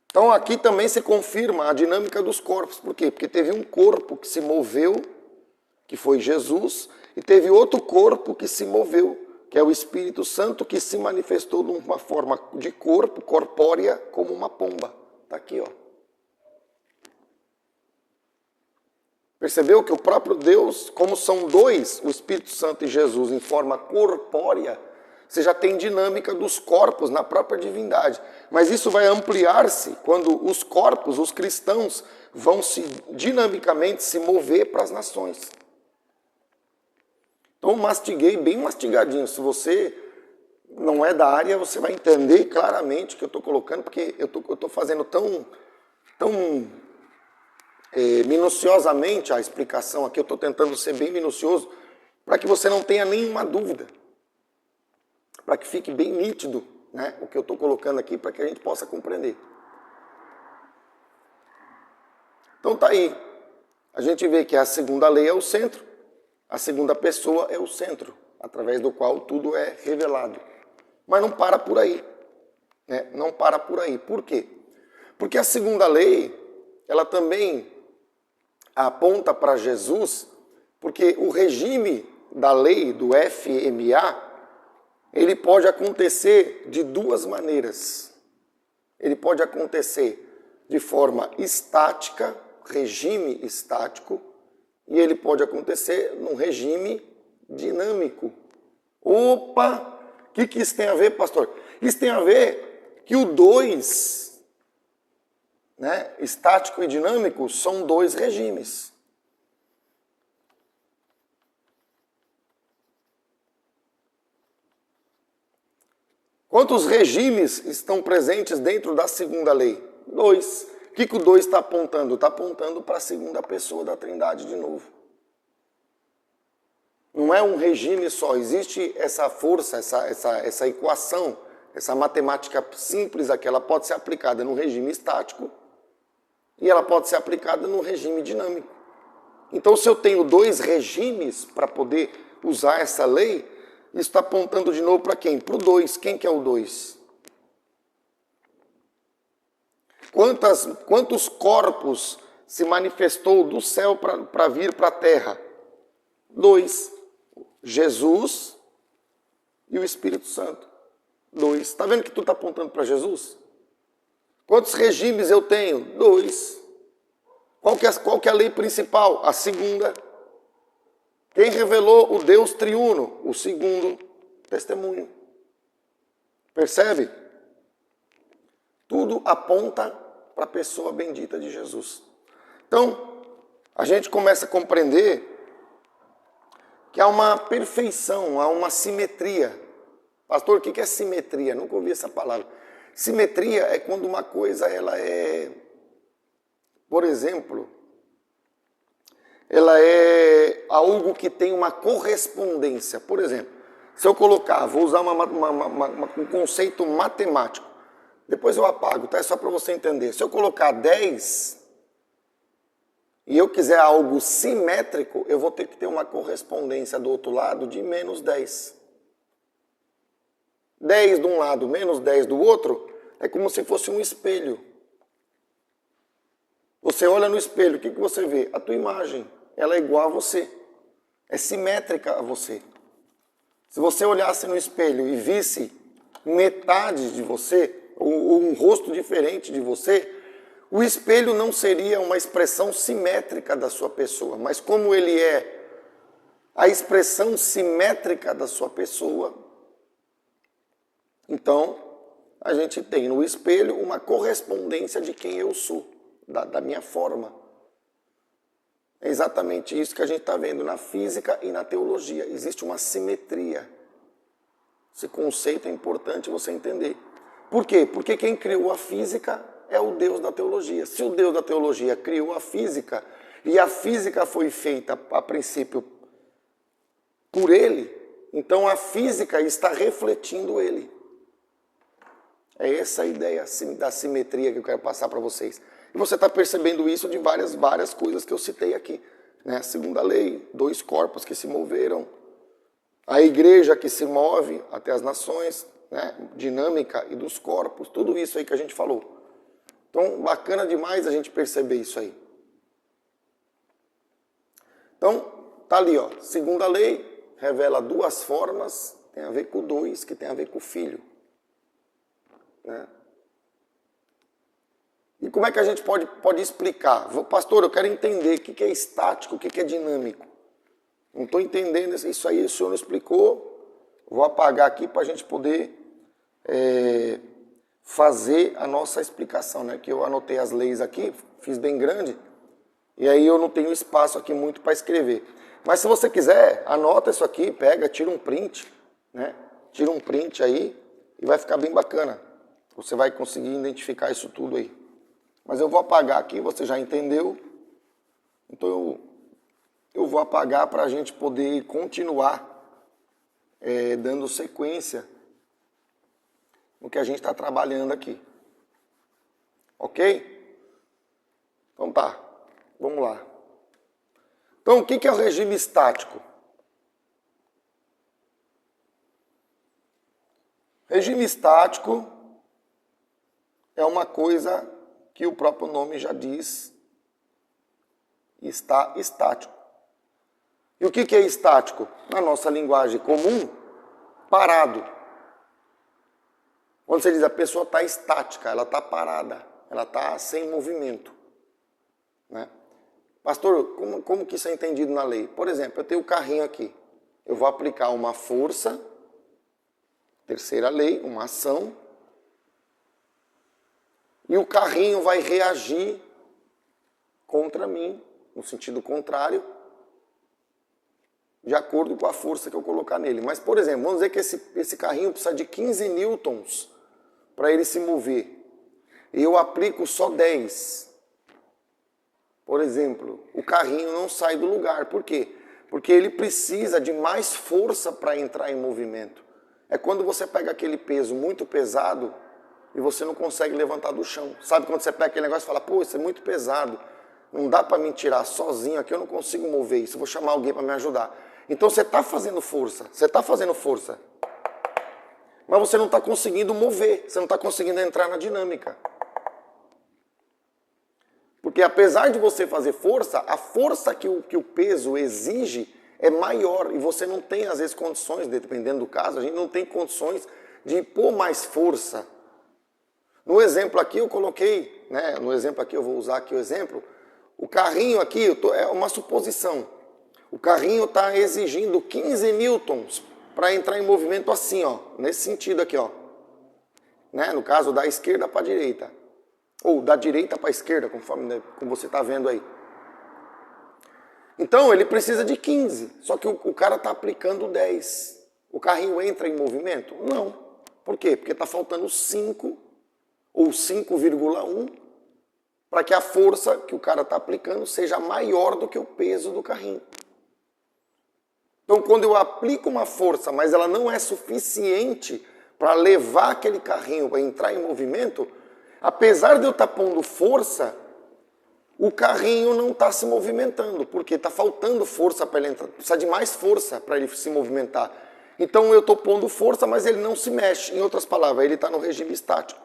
Então aqui também se confirma a dinâmica dos corpos. Por quê? Porque teve um corpo que se moveu, que foi Jesus, e teve outro corpo que se moveu, que é o Espírito Santo, que se manifestou numa forma de corpo, corpórea, como uma pomba. Está aqui, ó. Percebeu que o próprio Deus, como são dois, o Espírito Santo e Jesus, em forma corpórea, você já tem dinâmica dos corpos na própria divindade. Mas isso vai ampliar-se quando os corpos, os cristãos, vão dinamicamente se mover para as nações. Então, mastiguei bem mastigadinho. Se você não é da área, você vai entender claramente o que eu estou colocando, porque eu estou fazendo tão minuciosamente a explicação aqui, eu estou tentando ser bem minucioso, para que você não tenha nenhuma dúvida. Para que fique bem nítido, né, o que eu estou colocando aqui, para que a gente possa compreender. Então tá aí. A gente vê que a segunda lei é o centro, a segunda pessoa é o centro, através do qual tudo é revelado. Mas não para por aí. Né? Não para por aí. Por quê? Porque a segunda lei, ela também aponta para Jesus, porque o regime da lei do FMA, ele pode acontecer de duas maneiras. Ele pode acontecer de forma estática, regime estático, e ele pode acontecer num regime dinâmico. Opa! O que isso tem a ver, pastor? Isso tem a ver que o 2, né, estático e dinâmico, são dois regimes. Quantos regimes estão presentes dentro da segunda lei? 2. O que o 2 está apontando? Está apontando para a segunda pessoa da Trindade de novo. Não é um regime só, existe essa força, essa equação, essa matemática simples aqui, ela pode ser aplicada no regime estático e ela pode ser aplicada no regime dinâmico. Então, se eu tenho dois regimes para poder usar essa lei, isso está apontando de novo para quem? Para o 2. Quem que é o 2? Quantos corpos se manifestou do céu para vir para a terra? 2. Jesus e o Espírito Santo. 2. Está vendo que tudo está apontando para Jesus? Quantos regimes eu tenho? 2. Qual que é a lei principal? A segunda. Quem revelou o Deus triuno? O segundo testemunho. Percebe? Tudo aponta para a pessoa bendita de Jesus. Então, a gente começa a compreender que há uma perfeição, há uma simetria. Pastor, o que é simetria? Nunca ouvi essa palavra. Simetria é quando uma coisa, ela é, por exemplo, ela é algo que tem uma correspondência. Por exemplo, se eu colocar, vou usar um conceito matemático, depois eu apago, tá? É só para você entender. Se eu colocar 10 e eu quiser algo simétrico, eu vou ter que ter uma correspondência do outro lado de menos 10. 10 de um lado, menos 10 do outro, é como se fosse um espelho. Você olha no espelho, o que você vê? A tua imagem. Ela é igual a você. É simétrica a você. Se você olhasse no espelho e visse metade de você, ou um rosto diferente de você, o espelho não seria uma expressão simétrica da sua pessoa, mas como ele é a expressão simétrica da sua pessoa, então a gente tem no espelho uma correspondência de quem eu sou, da minha forma. É exatamente isso que a gente está vendo na física e na teologia. Existe uma simetria. Esse conceito é importante você entender. Por quê? Porque quem criou a física é o Deus da teologia. Se o Deus da teologia criou a física, e a física foi feita, a princípio, por ele, então a física está refletindo ele. É essa a ideia da simetria que eu quero passar para vocês. E você está percebendo isso de várias coisas que eu citei aqui. Né? A segunda lei, 2 corpos que se moveram, a igreja que se move até as nações, né? Dinâmica e dos corpos, tudo isso aí que a gente falou. Então, bacana demais a gente perceber isso aí. Então, tá ali, ó. Segunda lei revela 2 formas, tem a ver com o 2, que tem a ver com o Filho. Né? E como é que a gente pode explicar? Pastor, eu quero entender o que é estático, o que é dinâmico. Não estou entendendo isso aí, o senhor não explicou. Vou apagar aqui para a gente poder fazer a nossa explicação, né? Que eu anotei as leis aqui, fiz bem grande, e aí eu não tenho espaço aqui muito para escrever. Mas se você quiser, anota isso aqui, pega, tira um print, né? Tira um print aí e vai ficar bem bacana. Você vai conseguir identificar isso tudo aí. Mas eu vou apagar aqui, você já entendeu. Então eu vou apagar para a gente poder continuar dando sequência no que a gente está trabalhando aqui. Ok? Então tá, vamos lá. Então o que é o regime estático? Regime estático é uma coisa que o próprio nome já diz, está estático. E o que é estático? Na nossa linguagem comum, parado. Quando você diz a pessoa está estática, ela está parada, ela está sem movimento. Né? Pastor, como que isso é entendido na lei? Por exemplo, eu tenho o carrinho aqui. Eu vou aplicar uma força, terceira lei, uma ação, e o carrinho vai reagir contra mim, no sentido contrário, de acordo com a força que eu colocar nele. Mas, por exemplo, vamos dizer que esse carrinho precisa de 15 newtons para ele se mover. E eu aplico só 10. Por exemplo, o carrinho não sai do lugar. Por quê? Porque ele precisa de mais força para entrar em movimento. É quando você pega aquele peso muito pesado e você não consegue levantar do chão. Sabe quando você pega aquele negócio e fala, pô, isso é muito pesado. Não dá para me tirar sozinho aqui, eu não consigo mover isso. Eu vou chamar alguém para me ajudar. Então você está fazendo força, mas você não está conseguindo mover, você não está conseguindo entrar na dinâmica. Porque apesar de você fazer força, a força que o peso exige é maior e você não tem às vezes condições, dependendo do caso, a gente não tem condições de pôr mais força. No exemplo aqui eu coloquei, né, eu vou usar aqui o exemplo, o carrinho aqui é uma suposição. O carrinho está exigindo 15 newtons para entrar em movimento assim, ó, nesse sentido aqui, ó. Né? No caso, da esquerda para a direita. Ou da direita para a esquerda, conforme como você está vendo aí. Então ele precisa de 15, só que o cara está aplicando 10. O carrinho entra em movimento? Não. Por quê? Porque está faltando 5 ou 5,1 para que a força que o cara está aplicando seja maior do que o peso do carrinho. Então, quando eu aplico uma força, mas ela não é suficiente para levar aquele carrinho para entrar em movimento, apesar de eu estar pondo força, o carrinho não está se movimentando, porque está faltando força para ele entrar, precisa de mais força para ele se movimentar. Então, eu estou pondo força, mas ele não se mexe. Em outras palavras, ele está no regime estático.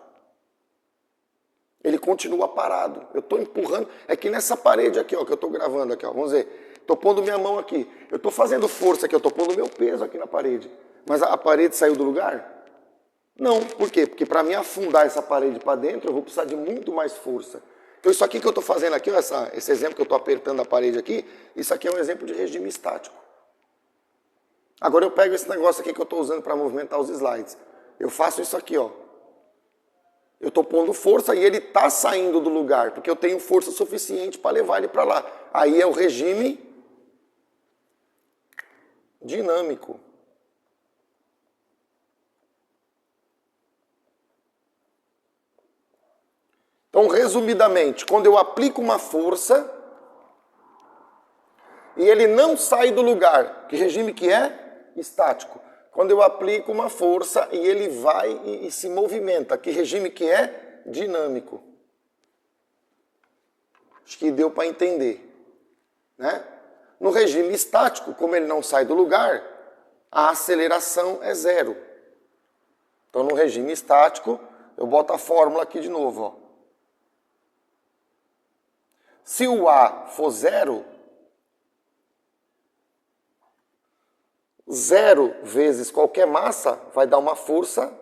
Ele continua parado. Eu estou empurrando. É que nessa parede aqui, ó, que eu estou gravando aqui, ó, vamos dizer, estou pondo minha mão aqui. Eu estou fazendo força aqui, eu estou pondo meu peso aqui na parede. Mas a parede saiu do lugar? Não. Por quê? Porque para mim afundar essa parede para dentro, eu vou precisar de muito mais força. Então isso aqui que eu estou fazendo aqui, ó, esse exemplo que eu estou apertando a parede aqui, isso aqui é um exemplo de regime estático. Agora eu pego esse negócio aqui que eu estou usando para movimentar os slides. Eu faço isso aqui, ó. Eu estou pondo força e ele está saindo do lugar, porque eu tenho força suficiente para levar ele para lá. Aí é o regime dinâmico. Então, resumidamente, quando eu aplico uma força e ele não sai do lugar, que regime que é? Estático. Quando eu aplico uma força e ele vai e se movimenta, que regime que é? Dinâmico. Acho que deu para entender, né? No regime estático, como ele não sai do lugar, a aceleração é 0. Então, no regime estático, eu boto a fórmula aqui de novo, ó. Se o A for 0, 0 vezes qualquer massa vai dar uma força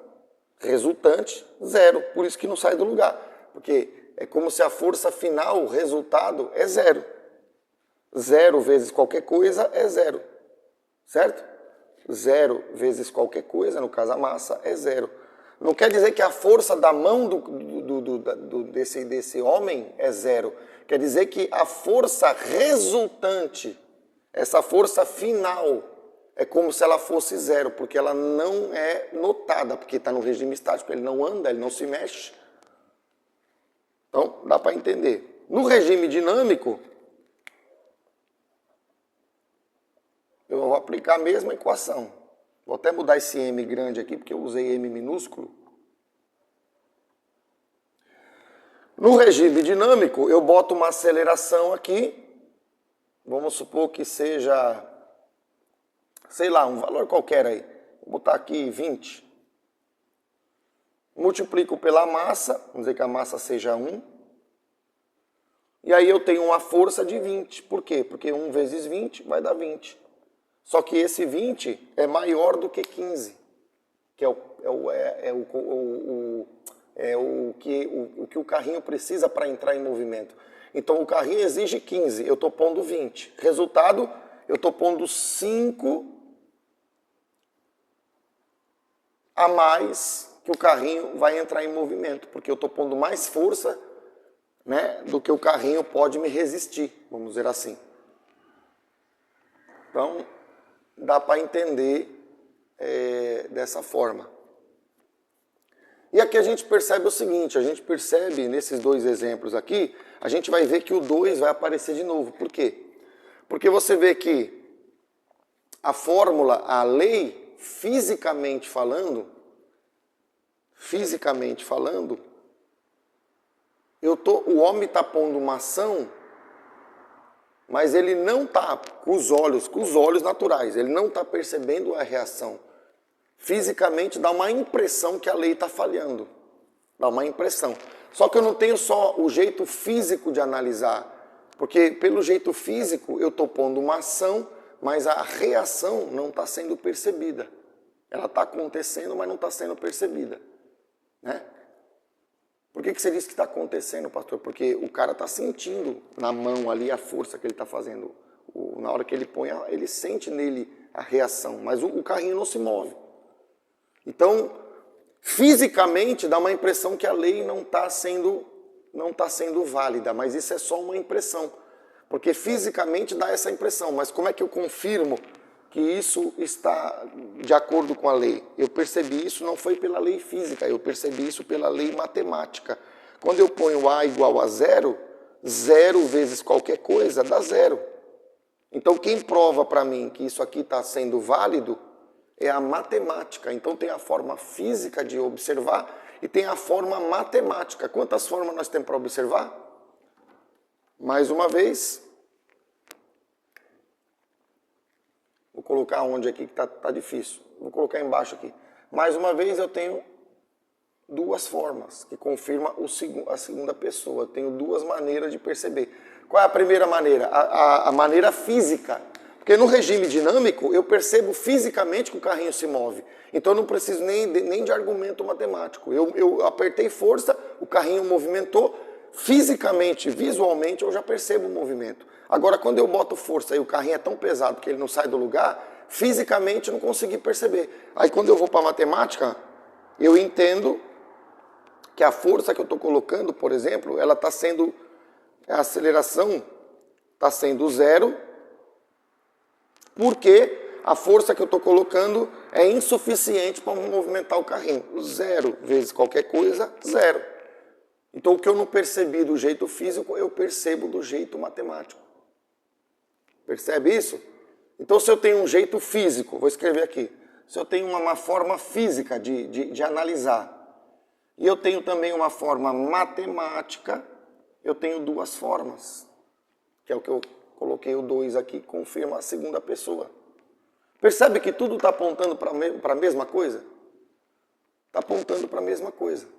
resultante 0. Por isso que não sai do lugar. Porque é como se a força final, o resultado, é 0. 0 vezes qualquer coisa é 0. Certo? 0 vezes qualquer coisa, no caso a massa, é 0. Não quer dizer que a força da mão desse homem é 0. Quer dizer que a força resultante, essa força final, é como se ela fosse 0, porque ela não é notada, porque está no regime estático, ele não anda, ele não se mexe. Então, dá para entender. No regime dinâmico, eu vou aplicar a mesma equação. Vou até mudar esse M grande aqui, porque eu usei M minúsculo. No regime dinâmico, eu boto uma aceleração aqui. Vamos supor que seja, sei lá, um valor qualquer aí. Vou botar aqui 20. Multiplico pela massa, vamos dizer que a massa seja 1. E aí eu tenho uma força de 20. Por quê? Porque 1 vezes 20 vai dar 20. Só que esse 20 é maior do que 15, que o que o carrinho precisa para entrar em movimento. Então o carrinho exige 15, eu estou pondo 20. Resultado, eu estou pondo 5 a mais que o carrinho vai entrar em movimento, porque eu estou pondo mais força, né, do que o carrinho pode me resistir, vamos dizer assim. Então, dá para entender dessa forma. E aqui a gente percebe o seguinte, a gente percebe nesses dois exemplos aqui, a gente vai ver que o 2 vai aparecer de novo. Por quê? Porque você vê que a fórmula, a lei, fisicamente falando, o homem está pondo uma ação, mas ele não está com os olhos naturais, ele não está percebendo a reação. Fisicamente dá uma impressão que a lei está falhando. Dá uma impressão. Só que eu não tenho só o jeito físico de analisar, porque pelo jeito físico eu estou pondo uma ação, mas a reação não está sendo percebida. Ela está acontecendo, mas não está sendo percebida. Né? Por que você diz que está acontecendo, pastor? Porque o cara está sentindo na mão ali a força que ele está fazendo. Na hora que ele põe, ele sente nele a reação, mas o carrinho não se move. Então, fisicamente, dá uma impressão que a lei não está sendo válida, mas isso é só uma impressão. Porque fisicamente dá essa impressão, mas como é que eu confirmo que isso está de acordo com a lei? Eu percebi isso não foi pela lei física, eu percebi isso pela lei matemática. Quando eu ponho A igual a zero, zero vezes qualquer coisa dá zero. Então quem prova para mim que isso aqui está sendo válido é a matemática. Então tem a forma física de observar e tem a forma matemática. Quantas formas nós temos para observar? Mais uma vez, vou colocar onde aqui que tá difícil. Vou colocar embaixo aqui. Mais uma vez eu tenho duas formas que confirma a segunda pessoa. Eu tenho duas maneiras de perceber. Qual é a primeira maneira? A maneira física. Porque no regime dinâmico eu percebo fisicamente que o carrinho se move. Então eu não preciso nem de argumento matemático. Eu apertei força, o carrinho movimentou. Fisicamente, visualmente, eu já percebo o movimento. Agora, quando eu boto força e o carrinho é tão pesado que ele não sai do lugar, fisicamente eu não consegui perceber. Aí quando eu vou para a matemática, eu entendo que a força que eu estou colocando, por exemplo, ela está sendo, a aceleração está sendo zero, porque a força que eu estou colocando é insuficiente para movimentar o carrinho. Zero vezes qualquer coisa, zero. Então, o que eu não percebi do jeito físico, eu percebo do jeito matemático. Percebe isso? Então, se eu tenho um jeito físico, vou escrever aqui, se eu tenho uma forma física de analisar, e eu tenho também uma forma matemática, eu tenho duas formas, que é o que eu coloquei o 2 aqui, confirma a segunda pessoa. Percebe que tudo está apontando para a mesma coisa? Está apontando para a mesma coisa.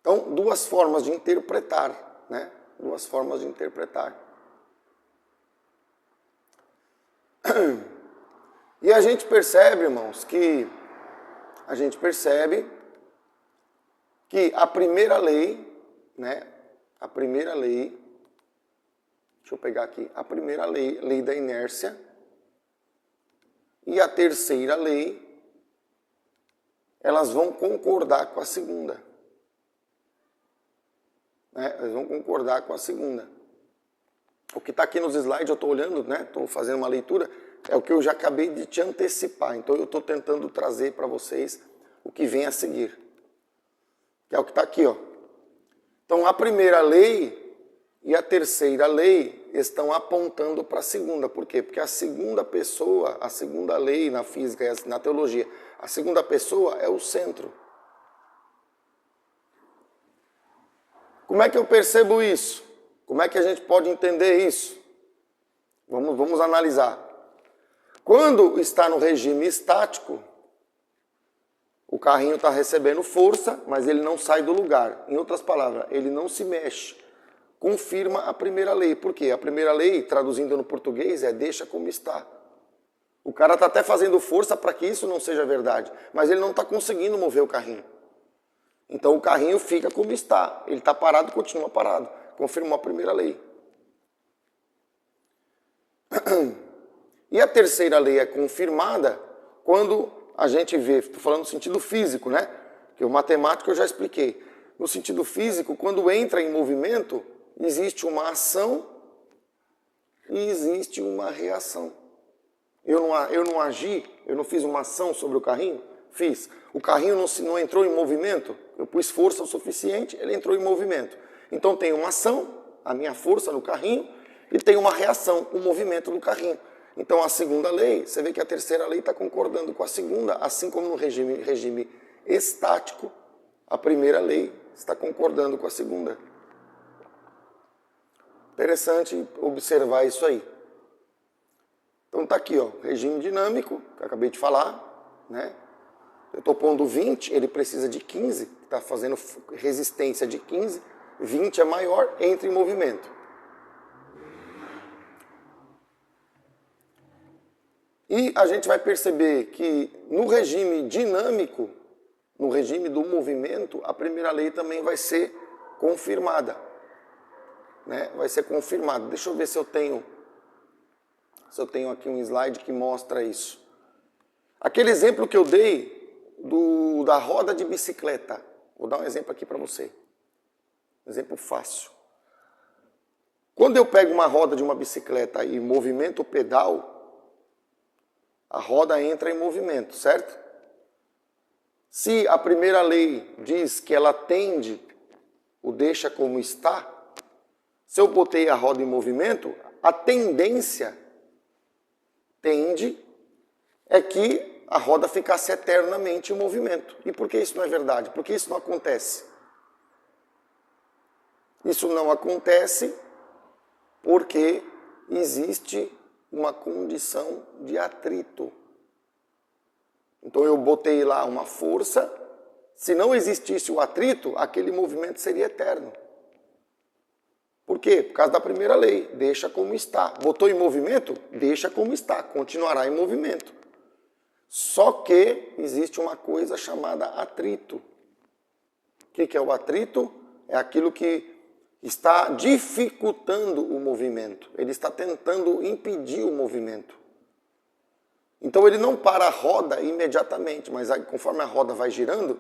Então, duas formas de interpretar, né? Duas formas de interpretar. E a gente percebe, irmãos, que a primeira lei, né? A primeira lei, deixa eu pegar aqui, a primeira lei, lei da inércia, e a terceira lei, elas vão concordar com a segunda. Eles vão concordar com a segunda. O que está aqui nos slides, eu estou olhando, né? Estou fazendo uma leitura, é o que eu já acabei de te antecipar. Então eu estou tentando trazer para vocês o que vem a seguir. Que é o que está aqui, ó. Então a primeira lei e a terceira lei estão apontando para a segunda. Por quê? Porque a segunda pessoa, a segunda lei na física e na teologia, a segunda pessoa é o centro. Como é que eu percebo isso? Como é que a gente pode entender isso? Vamos analisar. Quando está no regime estático, o carrinho está recebendo força, mas ele não sai do lugar. Em outras palavras, ele não se mexe. Confirma a primeira lei. Por quê? A primeira lei, traduzindo no português, é deixa como está. O cara está até fazendo força para que isso não seja verdade, mas ele não está conseguindo mover o carrinho. Então o carrinho fica como está. Ele está parado, continua parado. Confirmou a primeira lei. E a terceira lei é confirmada quando a gente vê, estou falando no sentido físico, né? Que o matemático eu já expliquei. No sentido físico, quando entra em movimento, existe uma ação e existe uma reação. Eu não agi, eu não fiz uma ação sobre o carrinho? Fiz. O carrinho não entrou em movimento? Eu pus força o suficiente, ele entrou em movimento. Então tem uma ação, a minha força no carrinho, e tem uma reação, o movimento do carrinho. Então a segunda lei, você vê que a terceira lei está concordando com a segunda, assim como no regime estático, a primeira lei está concordando com a segunda. Interessante observar isso aí. Então está aqui, ó, regime dinâmico, que eu acabei de falar, né? Eu estou pondo 20, ele precisa de 15, está fazendo resistência de 15, 20 é maior, entra em movimento. E a gente vai perceber que no regime dinâmico, no regime do movimento, a primeira lei também vai ser confirmada. Né? Vai ser confirmada. Deixa eu ver se eu tenho aqui um slide que mostra isso. Aquele exemplo que eu dei da roda de bicicleta. Vou dar um exemplo aqui para você. Um exemplo fácil. Quando eu pego uma roda de uma bicicleta e movimento o pedal, a roda entra em movimento, certo? Se a primeira lei diz que ela tende o deixa como está, se eu botei a roda em movimento, a tendência é que a roda ficasse eternamente em movimento. E por que isso não é verdade? Por que isso não acontece? Isso não acontece porque existe uma condição de atrito. Então eu botei lá uma força, se não existisse o atrito, aquele movimento seria eterno. Por quê? Por causa da primeira lei, deixa como está. Botou em movimento? Deixa como está, continuará em movimento. Só que existe uma coisa chamada atrito. O que é o atrito? É aquilo que está dificultando o movimento. Ele está tentando impedir o movimento. Então ele não para a roda imediatamente, mas conforme a roda vai girando,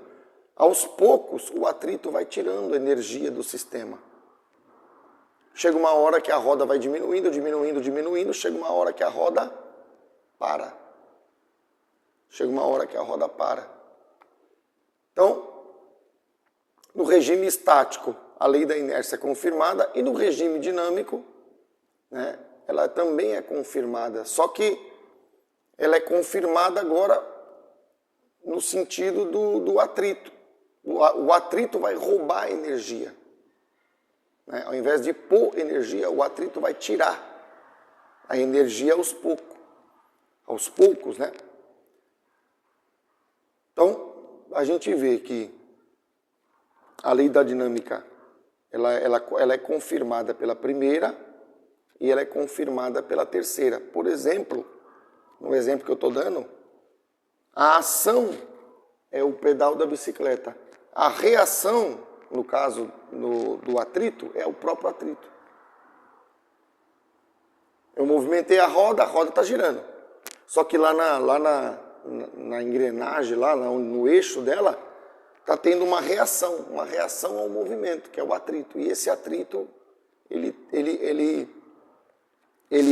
aos poucos o atrito vai tirando energia do sistema. Chega uma hora que a roda vai diminuindo, chega uma hora que a roda para. Então, no regime estático, a lei da inércia é confirmada, e no regime dinâmico, né, ela também é confirmada. Só que ela é confirmada agora no sentido do atrito. O atrito vai roubar energia. Né? Ao invés de pôr energia, o atrito vai tirar a energia aos poucos. Aos poucos, né? Então, a gente vê que a lei da dinâmica, ela é confirmada pela primeira e ela é confirmada pela terceira. Por exemplo, no exemplo que eu estou dando, a ação é o pedal da bicicleta. A reação, no caso do atrito, é o próprio atrito. Eu movimentei a roda está girando. Só que lá na engrenagem, lá no eixo dela, está tendo uma reação ao movimento, que é o atrito. E esse atrito, ele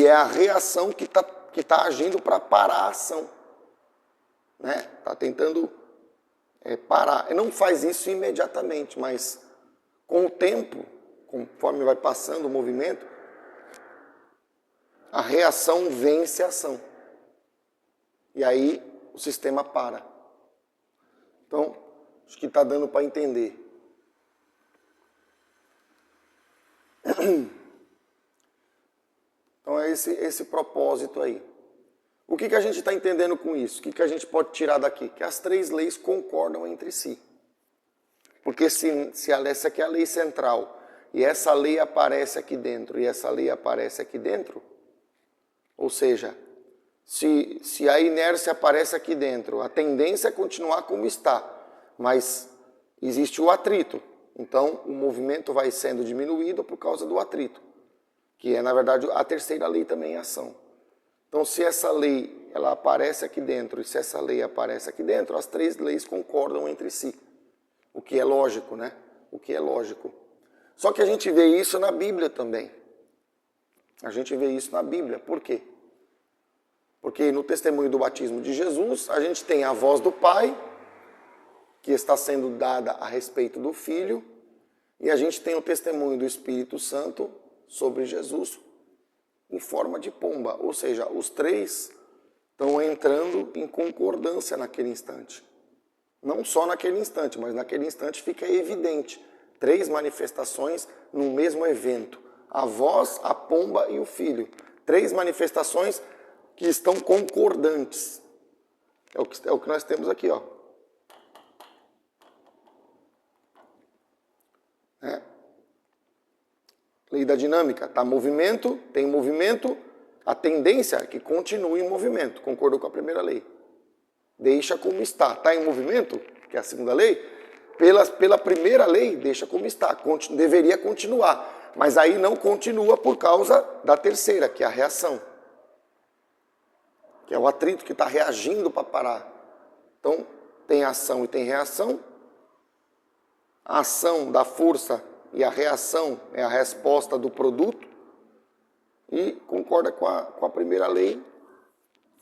é a reação que tá agindo para parar a ação. Né? Tá tentando parar. Ele não faz isso imediatamente, mas com o tempo, conforme vai passando o movimento, a reação vence a ação. E aí o sistema para. Então, acho que está dando para entender. Então é esse propósito aí. O que a gente está entendendo com isso? O que a gente pode tirar daqui? Que as três leis concordam entre si. Porque se essa aqui é a lei central, e essa lei aparece aqui dentro, e essa lei aparece aqui dentro, ou seja, se a inércia aparece aqui dentro, a tendência é continuar como está, mas existe o atrito. Então, o movimento vai sendo diminuído por causa do atrito, que é, na verdade, a terceira lei também em ação. Então, se essa lei ela aparece aqui dentro e se essa lei aparece aqui dentro, as três leis concordam entre si. O que é lógico, né? O que é lógico. Só que a gente vê isso na Bíblia também. A gente vê isso na Bíblia. Por quê? Porque no testemunho do batismo de Jesus, a gente tem a voz do Pai, que está sendo dada a respeito do Filho, e a gente tem o testemunho do Espírito Santo sobre Jesus em forma de pomba. Ou seja, os três estão entrando em concordância naquele instante. Não só naquele instante, mas naquele instante fica evidente. Três manifestações no mesmo evento. A voz, a pomba e o Filho. Três manifestações que estão concordantes. É o que nós temos aqui, ó. Lei da dinâmica. Tá movimento, tem movimento, a tendência é que continue em movimento. Concordou com a primeira lei. Deixa como está. Está em movimento, que é a segunda lei, pela primeira lei, deixa como está. Deveria continuar. Mas aí não continua por causa da terceira, que é a reação. Que é o atrito que está reagindo para parar. Então, tem ação e tem reação. A ação dá força e a reação é a resposta do produto. e concorda com a primeira lei,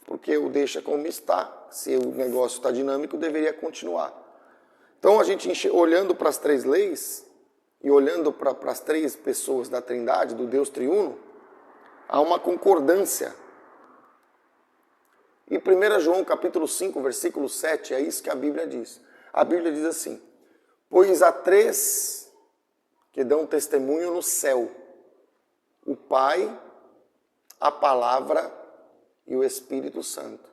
porque o deixa como está, se o negócio está dinâmico, deveria continuar. Então, a gente olhando para as três leis, e olhando para as três pessoas da Trindade, do Deus triuno, há uma concordância. E 1 João capítulo 5, versículo 7, é isso que a Bíblia diz. A Bíblia diz assim: pois há três que dão testemunho no céu: o Pai, a Palavra e o Espírito Santo.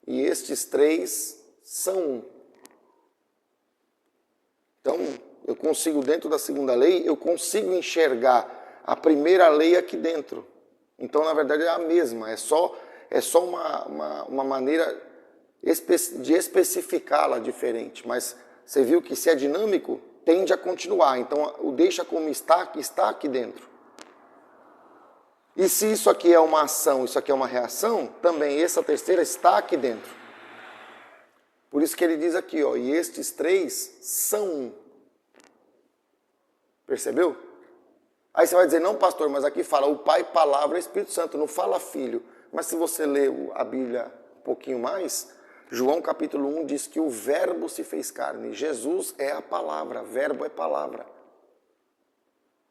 E estes três são um. Então, eu consigo, dentro da segunda lei, eu consigo enxergar a primeira lei aqui dentro. Então, na verdade, é a mesma. É só uma maneira de especificá-la diferente. Mas você viu que se é dinâmico, tende a continuar. Então, o deixa como está aqui dentro. E se isso aqui é uma ação, isso aqui é uma reação, também essa terceira está aqui dentro. Por isso que ele diz aqui, ó, e estes três são um. Percebeu? Aí você vai dizer, não, pastor, mas aqui fala o Pai, Palavra e Espírito Santo, não fala Filho. Mas se você ler a Bíblia um pouquinho mais, João capítulo 1 diz que o Verbo se fez carne. Jesus é a palavra, verbo é palavra.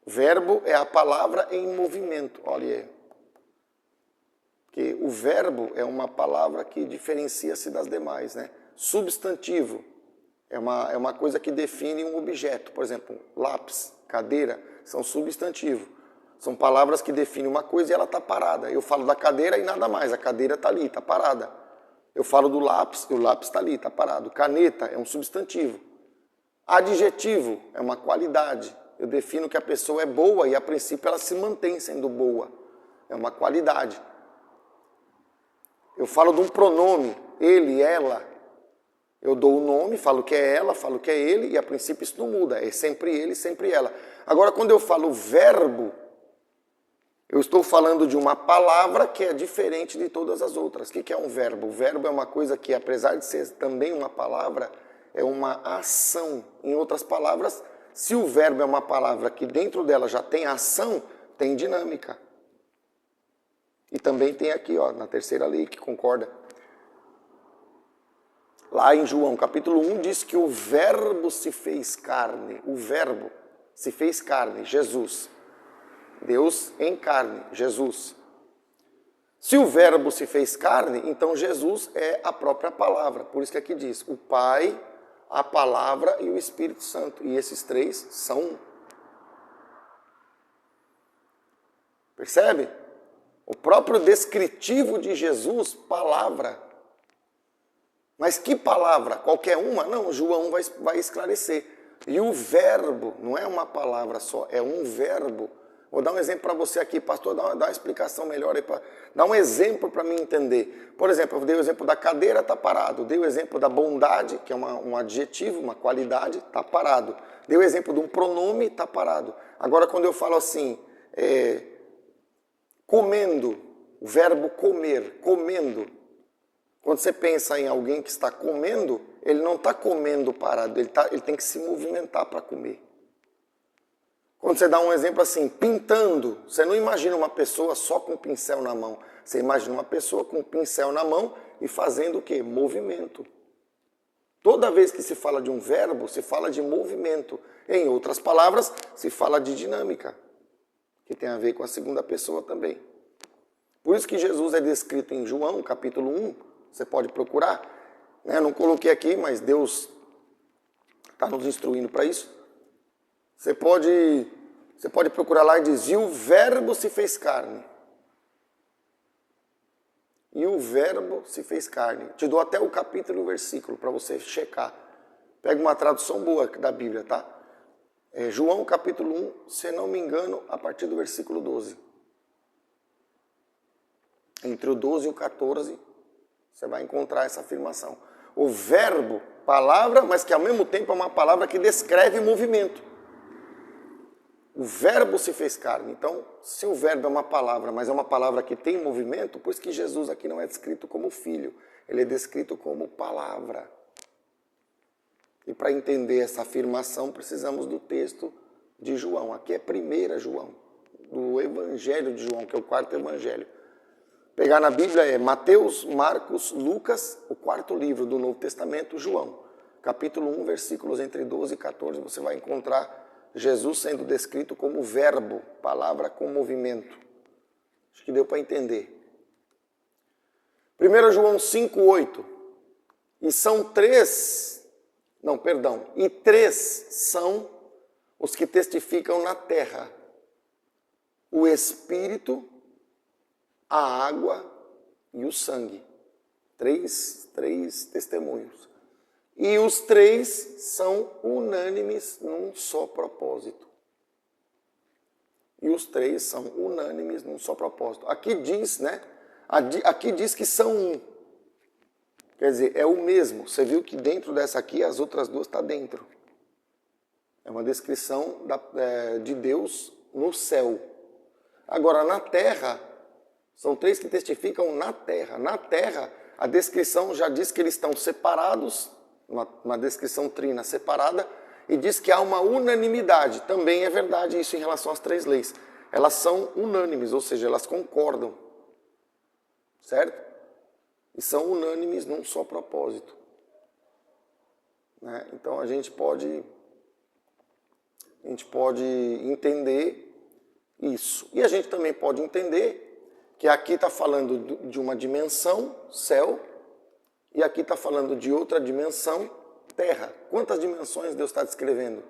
Verbo é a palavra em movimento, olha aí. Porque o verbo é uma palavra que diferencia-se das demais, né? Substantivo é uma coisa que define um objeto. Por exemplo, lápis, cadeira, são substantivo. São palavras que definem uma coisa e ela está parada. Eu falo da cadeira e nada mais, a cadeira está ali, está parada. Eu falo do lápis e o lápis está ali, está parado. Caneta é um substantivo. Adjetivo é uma qualidade. Eu defino que a pessoa é boa e a princípio ela se mantém sendo boa. É uma qualidade. Eu falo de um pronome, ele, ela. Eu dou o nome, falo que é ela, falo que é ele, e a princípio isso não muda, é sempre ele, sempre ela. Agora, quando eu falo verbo, eu estou falando de uma palavra que é diferente de todas as outras. O que é um verbo? O verbo é uma coisa que, apesar de ser também uma palavra, é uma ação. Em outras palavras, se o verbo é uma palavra que dentro dela já tem ação, tem dinâmica. E também tem aqui, ó, na terceira lei, que concorda. Lá em João capítulo 1 diz que o verbo se fez carne. O verbo se fez carne, Jesus. Deus em carne, Jesus. Se o verbo se fez carne, então Jesus é a própria palavra. Por isso que aqui diz, o Pai, a Palavra e o Espírito Santo. E esses três são um. Percebe? O próprio descritivo de Jesus, palavra. Mas que palavra? Qualquer uma? Não, João vai esclarecer. E o verbo, não é uma palavra só, é um verbo. Vou dar um exemplo para você aqui, pastor, dá uma explicação melhor aí, dá um exemplo para mim entender. Por exemplo, eu dei o exemplo da cadeira, está parado. Dei o exemplo da bondade, que é um adjetivo, uma qualidade, está parado. Dei o exemplo de um pronome, está parado. Agora, quando eu falo assim, comendo, o verbo comer, comendo. Quando você pensa em alguém que está comendo, ele não está comendo parado, ele tem que se movimentar para comer. Quando você dá um exemplo assim, pintando, você não imagina uma pessoa só com um pincel na mão. Você imagina uma pessoa com um pincel na mão e fazendo o quê? Movimento. Toda vez que se fala de um verbo, se fala de movimento. Em outras palavras, se fala de dinâmica, que tem a ver com a segunda pessoa também. Por isso que Jesus é descrito em João, capítulo 1, você pode procurar. Eu não coloquei aqui, mas Deus está nos instruindo para isso. Você pode procurar lá e diz, e o verbo se fez carne. E o verbo se fez carne. Te dou até o capítulo e o versículo para você checar. Pega uma tradução boa da Bíblia, tá? João capítulo 1, se não me engano, a partir do versículo 12. Entre o 12 e o 14, você vai encontrar essa afirmação. O verbo, palavra, mas que ao mesmo tempo é uma palavra que descreve movimento. O verbo se fez carne. Então, se o verbo é uma palavra, mas é uma palavra que tem movimento, por isso que Jesus aqui não é descrito como filho, ele é descrito como palavra. E para entender essa afirmação, precisamos do texto de João. Aqui é 1 João. do Evangelho de João, que é o quarto evangelho. Pegar na Bíblia é Mateus, Marcos, Lucas, o quarto livro do Novo Testamento, João. Capítulo 1, versículos entre 12 e 14, você vai encontrar Jesus sendo descrito como verbo, palavra com movimento. Acho que deu para entender. 1 João 5, 8. E três são os que testificam na terra: o Espírito, a água e o sangue. Três testemunhos. E os três são unânimes num só propósito. Aqui diz, né? Aqui diz que são um. Quer dizer, é o mesmo. Você viu que dentro dessa aqui, as outras duas estão dentro. É uma descrição de Deus no céu. Agora, na terra, são três que testificam na terra. Na terra, a descrição já diz que eles estão separados, uma descrição trina separada, e diz que há uma unanimidade. Também é verdade isso em relação às três leis. Elas são unânimes, ou seja, elas concordam. Certo? E são unânimes num só propósito. Né? Então a gente pode entender isso. E a gente também pode entender que aqui está falando de uma dimensão, céu, e aqui está falando de outra dimensão, terra. Quantas dimensões Deus está descrevendo?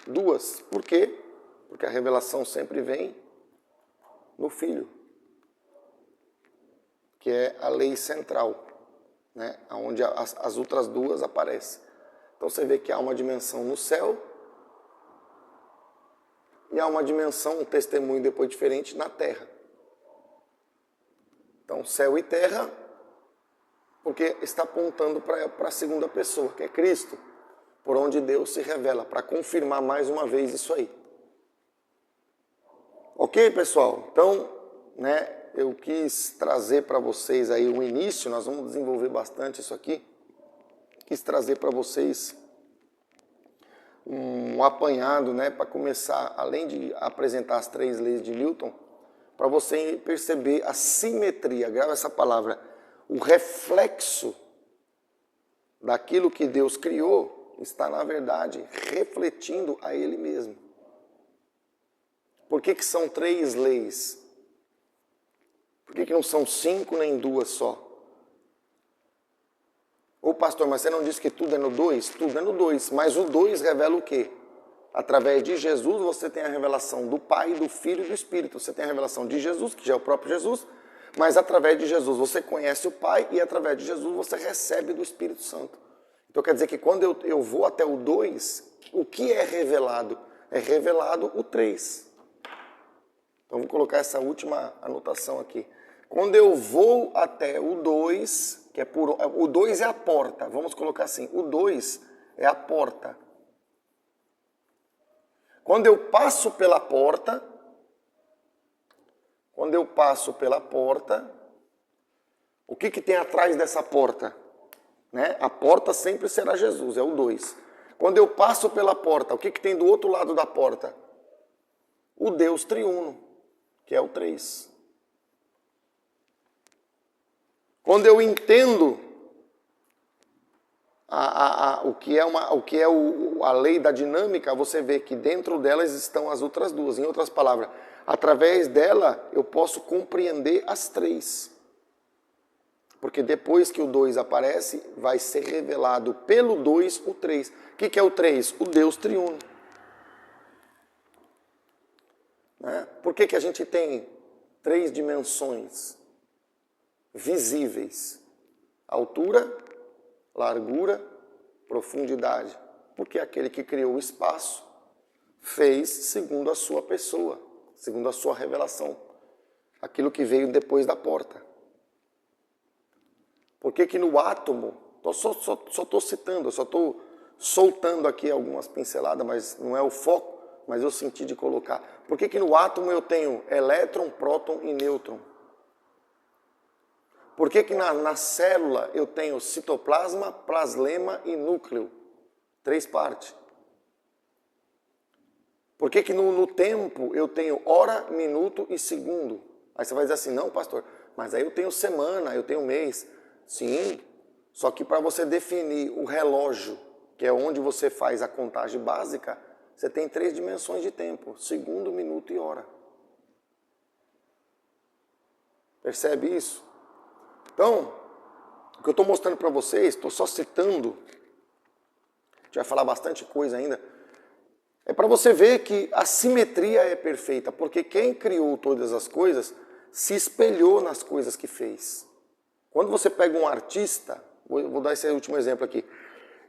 2. Por quê? Porque a revelação sempre vem no Filho, que é a lei central, né? Onde as outras duas aparecem. Então você vê que há uma dimensão no céu e há uma dimensão, um testemunho depois diferente na terra. Então céu e terra, porque está apontando para a segunda pessoa, que é Cristo, por onde Deus se revela, para confirmar mais uma vez isso aí. Ok, pessoal? Então, né? Eu quis trazer para vocês aí o início, nós vamos desenvolver bastante isso aqui. Quis trazer para vocês um apanhado, né, para começar, além de apresentar as três leis de Newton, para você perceber a simetria, grava essa palavra, o reflexo daquilo que Deus criou está, na verdade, refletindo a Ele mesmo. Por que são três leis? Por que não são 5 nem 2 só? Ô pastor, mas você não disse que tudo é no 2? Tudo é no 2, mas o 2 revela o quê? Através de Jesus você tem a revelação do Pai, do Filho e do Espírito. Você tem a revelação de Jesus, que já é o próprio Jesus, mas através de Jesus você conhece o Pai e através de Jesus você recebe do Espírito Santo. Então quer dizer que quando eu vou até o 2, o que é revelado? É revelado o 3. Então vou colocar essa última anotação aqui. Quando eu vou até o 2, que é o 2 é a porta, vamos colocar assim, o 2 é a porta. Quando eu passo pela porta, o que tem atrás dessa porta? Né? A porta sempre será Jesus, é o 2. Quando eu passo pela porta, o que tem do outro lado da porta? O Deus triuno, que é o 3. Quando eu entendo o que é a lei da dinâmica, você vê que dentro delas estão as outras duas. Em outras palavras, através dela eu posso compreender as três. Porque depois que o 2 aparece, vai ser revelado pelo 2 o 3. O que é o 3? O Deus triuno. Né? Por que a gente tem 3 dimensões visíveis? Altura, largura, profundidade. Porque aquele que criou o espaço fez segundo a sua pessoa, segundo a sua revelação. Aquilo que veio depois da porta. Por que no átomo, só estou citando, eu só estou soltando aqui algumas pinceladas, mas não é o foco, mas eu senti de colocar. Por que no átomo eu tenho elétron, próton e nêutron? Por que na célula eu tenho citoplasma, plasma e núcleo? 3 partes. Por que que no tempo eu tenho hora, minuto e segundo? Aí você vai dizer assim, não, pastor, mas aí eu tenho semana, eu tenho mês. Sim, só que para você definir o relógio, que é onde você faz a contagem básica, você tem 3 dimensões de tempo, segundo, minuto e hora. Percebe isso? Então, o que eu estou mostrando para vocês, estou só citando, a gente vai falar bastante coisa ainda, é para você ver que a simetria é perfeita, porque quem criou todas as coisas se espelhou nas coisas que fez. Quando você pega um artista, vou dar esse último exemplo aqui,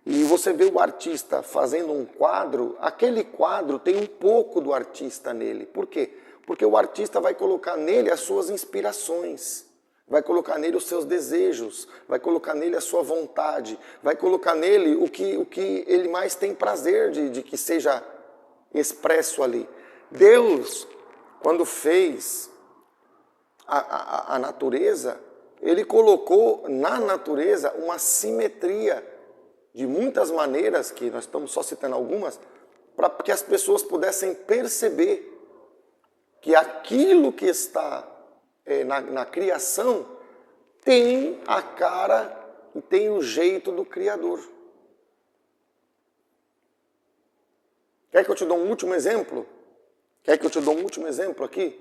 e você vê o artista fazendo um quadro, aquele quadro tem um pouco do artista nele. Por quê? Porque o artista vai colocar nele as suas inspirações, vai colocar nele os seus desejos, vai colocar nele a sua vontade, vai colocar nele o que ele mais tem prazer de que seja expresso ali. Deus, quando fez a natureza, ele colocou na natureza uma simetria de muitas maneiras, que nós estamos só citando algumas, para que as pessoas pudessem perceber que aquilo que está na criação tem a cara e tem o jeito do Criador. Quer que eu te dê um último exemplo? Quer que eu te dê um último exemplo aqui?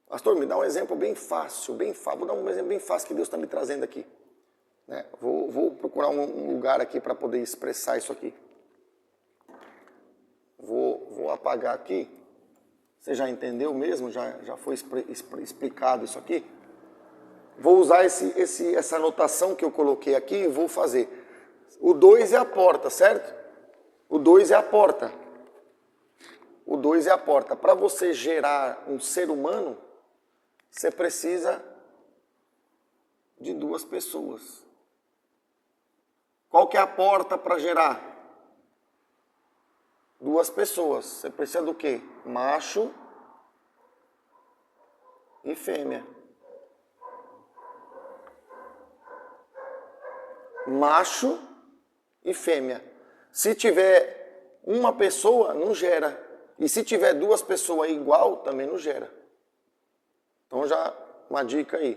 Pastor, me dá um exemplo bem fácil, vou dar um exemplo bem fácil que Deus está me trazendo aqui. Né? Vou procurar um lugar aqui para poder expressar isso aqui. Vou apagar aqui. Você já entendeu mesmo? Já foi explicado isso aqui? Vou usar essa anotação que eu coloquei aqui e vou fazer. O 2 é a porta, certo? O 2 é a porta. O 2 é a porta. Para você gerar um ser humano, você precisa de 2 pessoas. Qual que é a porta para gerar? 2 pessoas. Você precisa do quê? Macho e fêmea. Macho e fêmea. Se tiver uma pessoa, não gera. E se tiver 2 pessoas igual, também não gera. Então já uma dica aí.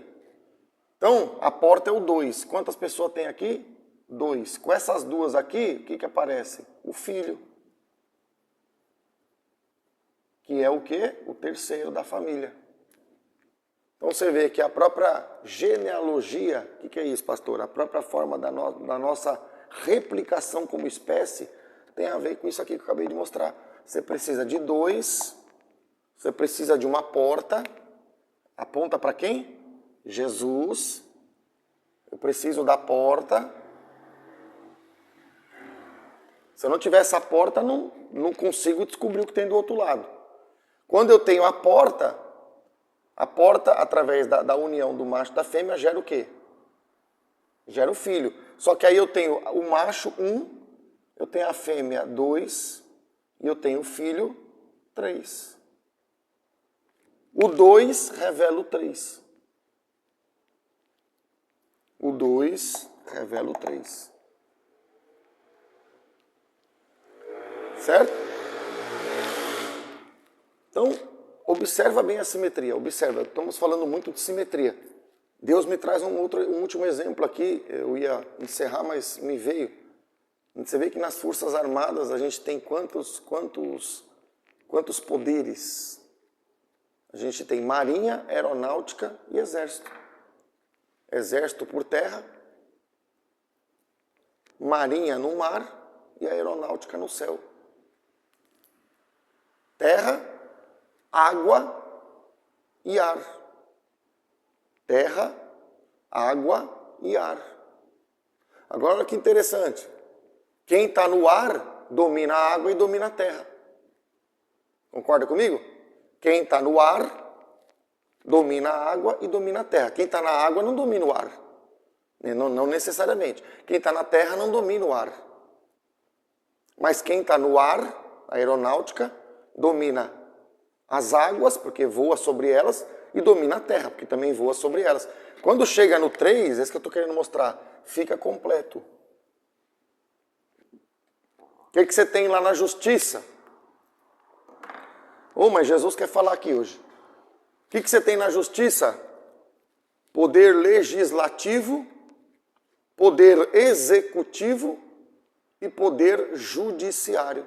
Então, a porta é o 2. Quantas pessoas tem aqui? 2. Com essas 2 aqui, o que aparece? O filho. Que é o quê? O terceiro da família. Então você vê que a própria genealogia, o que é isso, pastor? A própria forma da nossa replicação como espécie tem a ver com isso aqui que eu acabei de mostrar. Você precisa de 2, você precisa de uma porta. Aponta para quem? Jesus. Eu preciso da porta. Se eu não tiver essa porta, não consigo descobrir o que tem do outro lado. Quando eu tenho a porta, através da união do macho e da fêmea, gera o quê? Gera o filho. Só que aí eu tenho o macho 1, eu tenho a fêmea 2 e eu tenho o filho 3. O 2 revela o 3. O 2 revela o 3. Certo? Então, observa bem a simetria. Observa, estamos falando muito de simetria. Deus me traz um último exemplo aqui. Eu ia encerrar, mas me veio. Você vê que nas Forças Armadas a gente tem quantos poderes? A gente tem marinha, aeronáutica e exército. Exército por terra, marinha no mar e aeronáutica no céu. Terra, água e ar. Terra, água e ar. Agora olha que interessante. Quem está no ar domina a água e domina a terra. Concorda comigo? Quem está no ar domina a água e domina a terra. Quem está na água não domina o ar. Não necessariamente. Quem está na terra não domina o ar. Mas quem está no ar, a aeronáutica, domina as águas, porque voa sobre elas, e domina a terra, porque também voa sobre elas. Quando chega no 3, é isso que eu estou querendo mostrar, fica completo. O que você tem lá na justiça? Oh, mas Jesus quer falar aqui hoje. O que você tem na justiça? Poder legislativo, poder executivo e poder judiciário.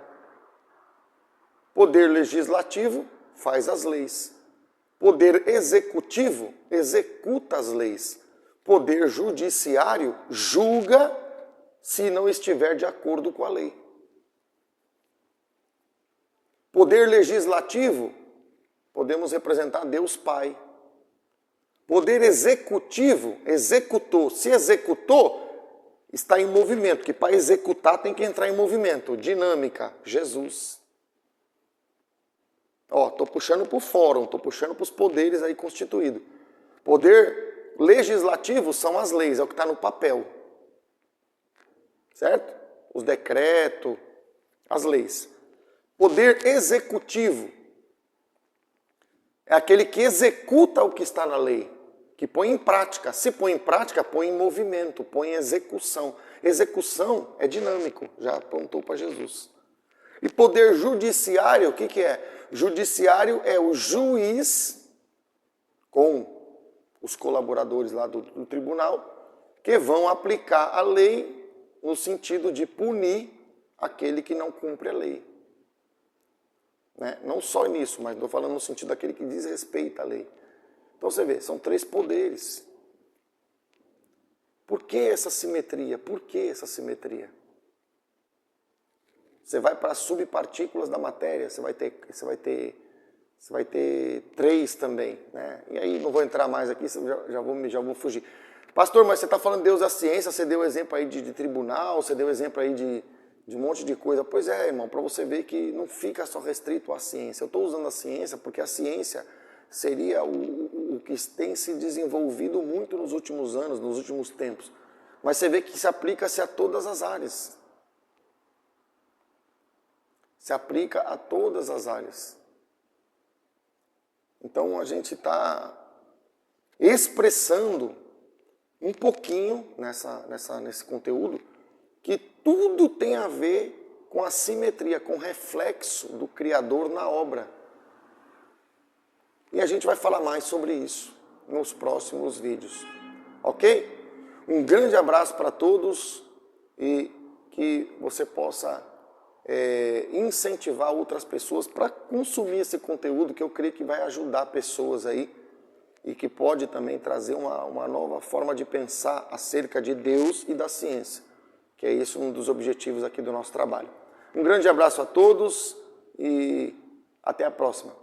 Poder legislativo faz as leis. Poder executivo executa as leis. Poder judiciário julga se não estiver de acordo com a lei. Poder legislativo, podemos representar Deus Pai. Poder executivo, executou. Se executou, está em movimento, que para executar tem que entrar em movimento. Dinâmica, Jesus. Ó, estou puxando para o fórum, estou puxando para os poderes aí constituídos. Poder legislativo são as leis, é o que está no papel. Certo? Os decretos, as leis. Poder executivo é aquele que executa o que está na lei, que põe em prática. Se põe em prática, põe em movimento, põe em execução. Execução é dinâmico, já apontou para Jesus. E poder judiciário, o que é? Judiciário é o juiz com os colaboradores lá do tribunal que vão aplicar a lei no sentido de punir aquele que não cumpre a lei. Né? Não só nisso, mas estou falando no sentido daquele que desrespeita a lei. Então você vê, são 3 poderes. Por que essa simetria? Por que essa simetria? Você vai para as subpartículas da matéria, você vai ter 3 também, né? E aí não vou entrar mais aqui, já vou fugir. Pastor, mas você está falando de Deus da ciência, você deu exemplo aí de tribunal, você deu exemplo aí de um monte de coisa. Pois é, irmão, para você ver que não fica só restrito à ciência. Eu estou usando a ciência porque a ciência seria o que tem se desenvolvido muito nos últimos anos, nos últimos tempos. Mas você vê que se aplica-se a todas as áreas. Se aplica a todas as áreas. Então a gente está expressando um pouquinho nesse conteúdo que tudo tem a ver com a simetria, com o reflexo do Criador na obra. E a gente vai falar mais sobre isso nos próximos vídeos. Ok? Um grande abraço para todos e que você possa incentivar outras pessoas para consumir esse conteúdo que eu creio que vai ajudar pessoas aí e que pode também trazer uma nova forma de pensar acerca de Deus e da ciência, que é isso um dos objetivos aqui do nosso trabalho. Um grande abraço a todos e até a próxima.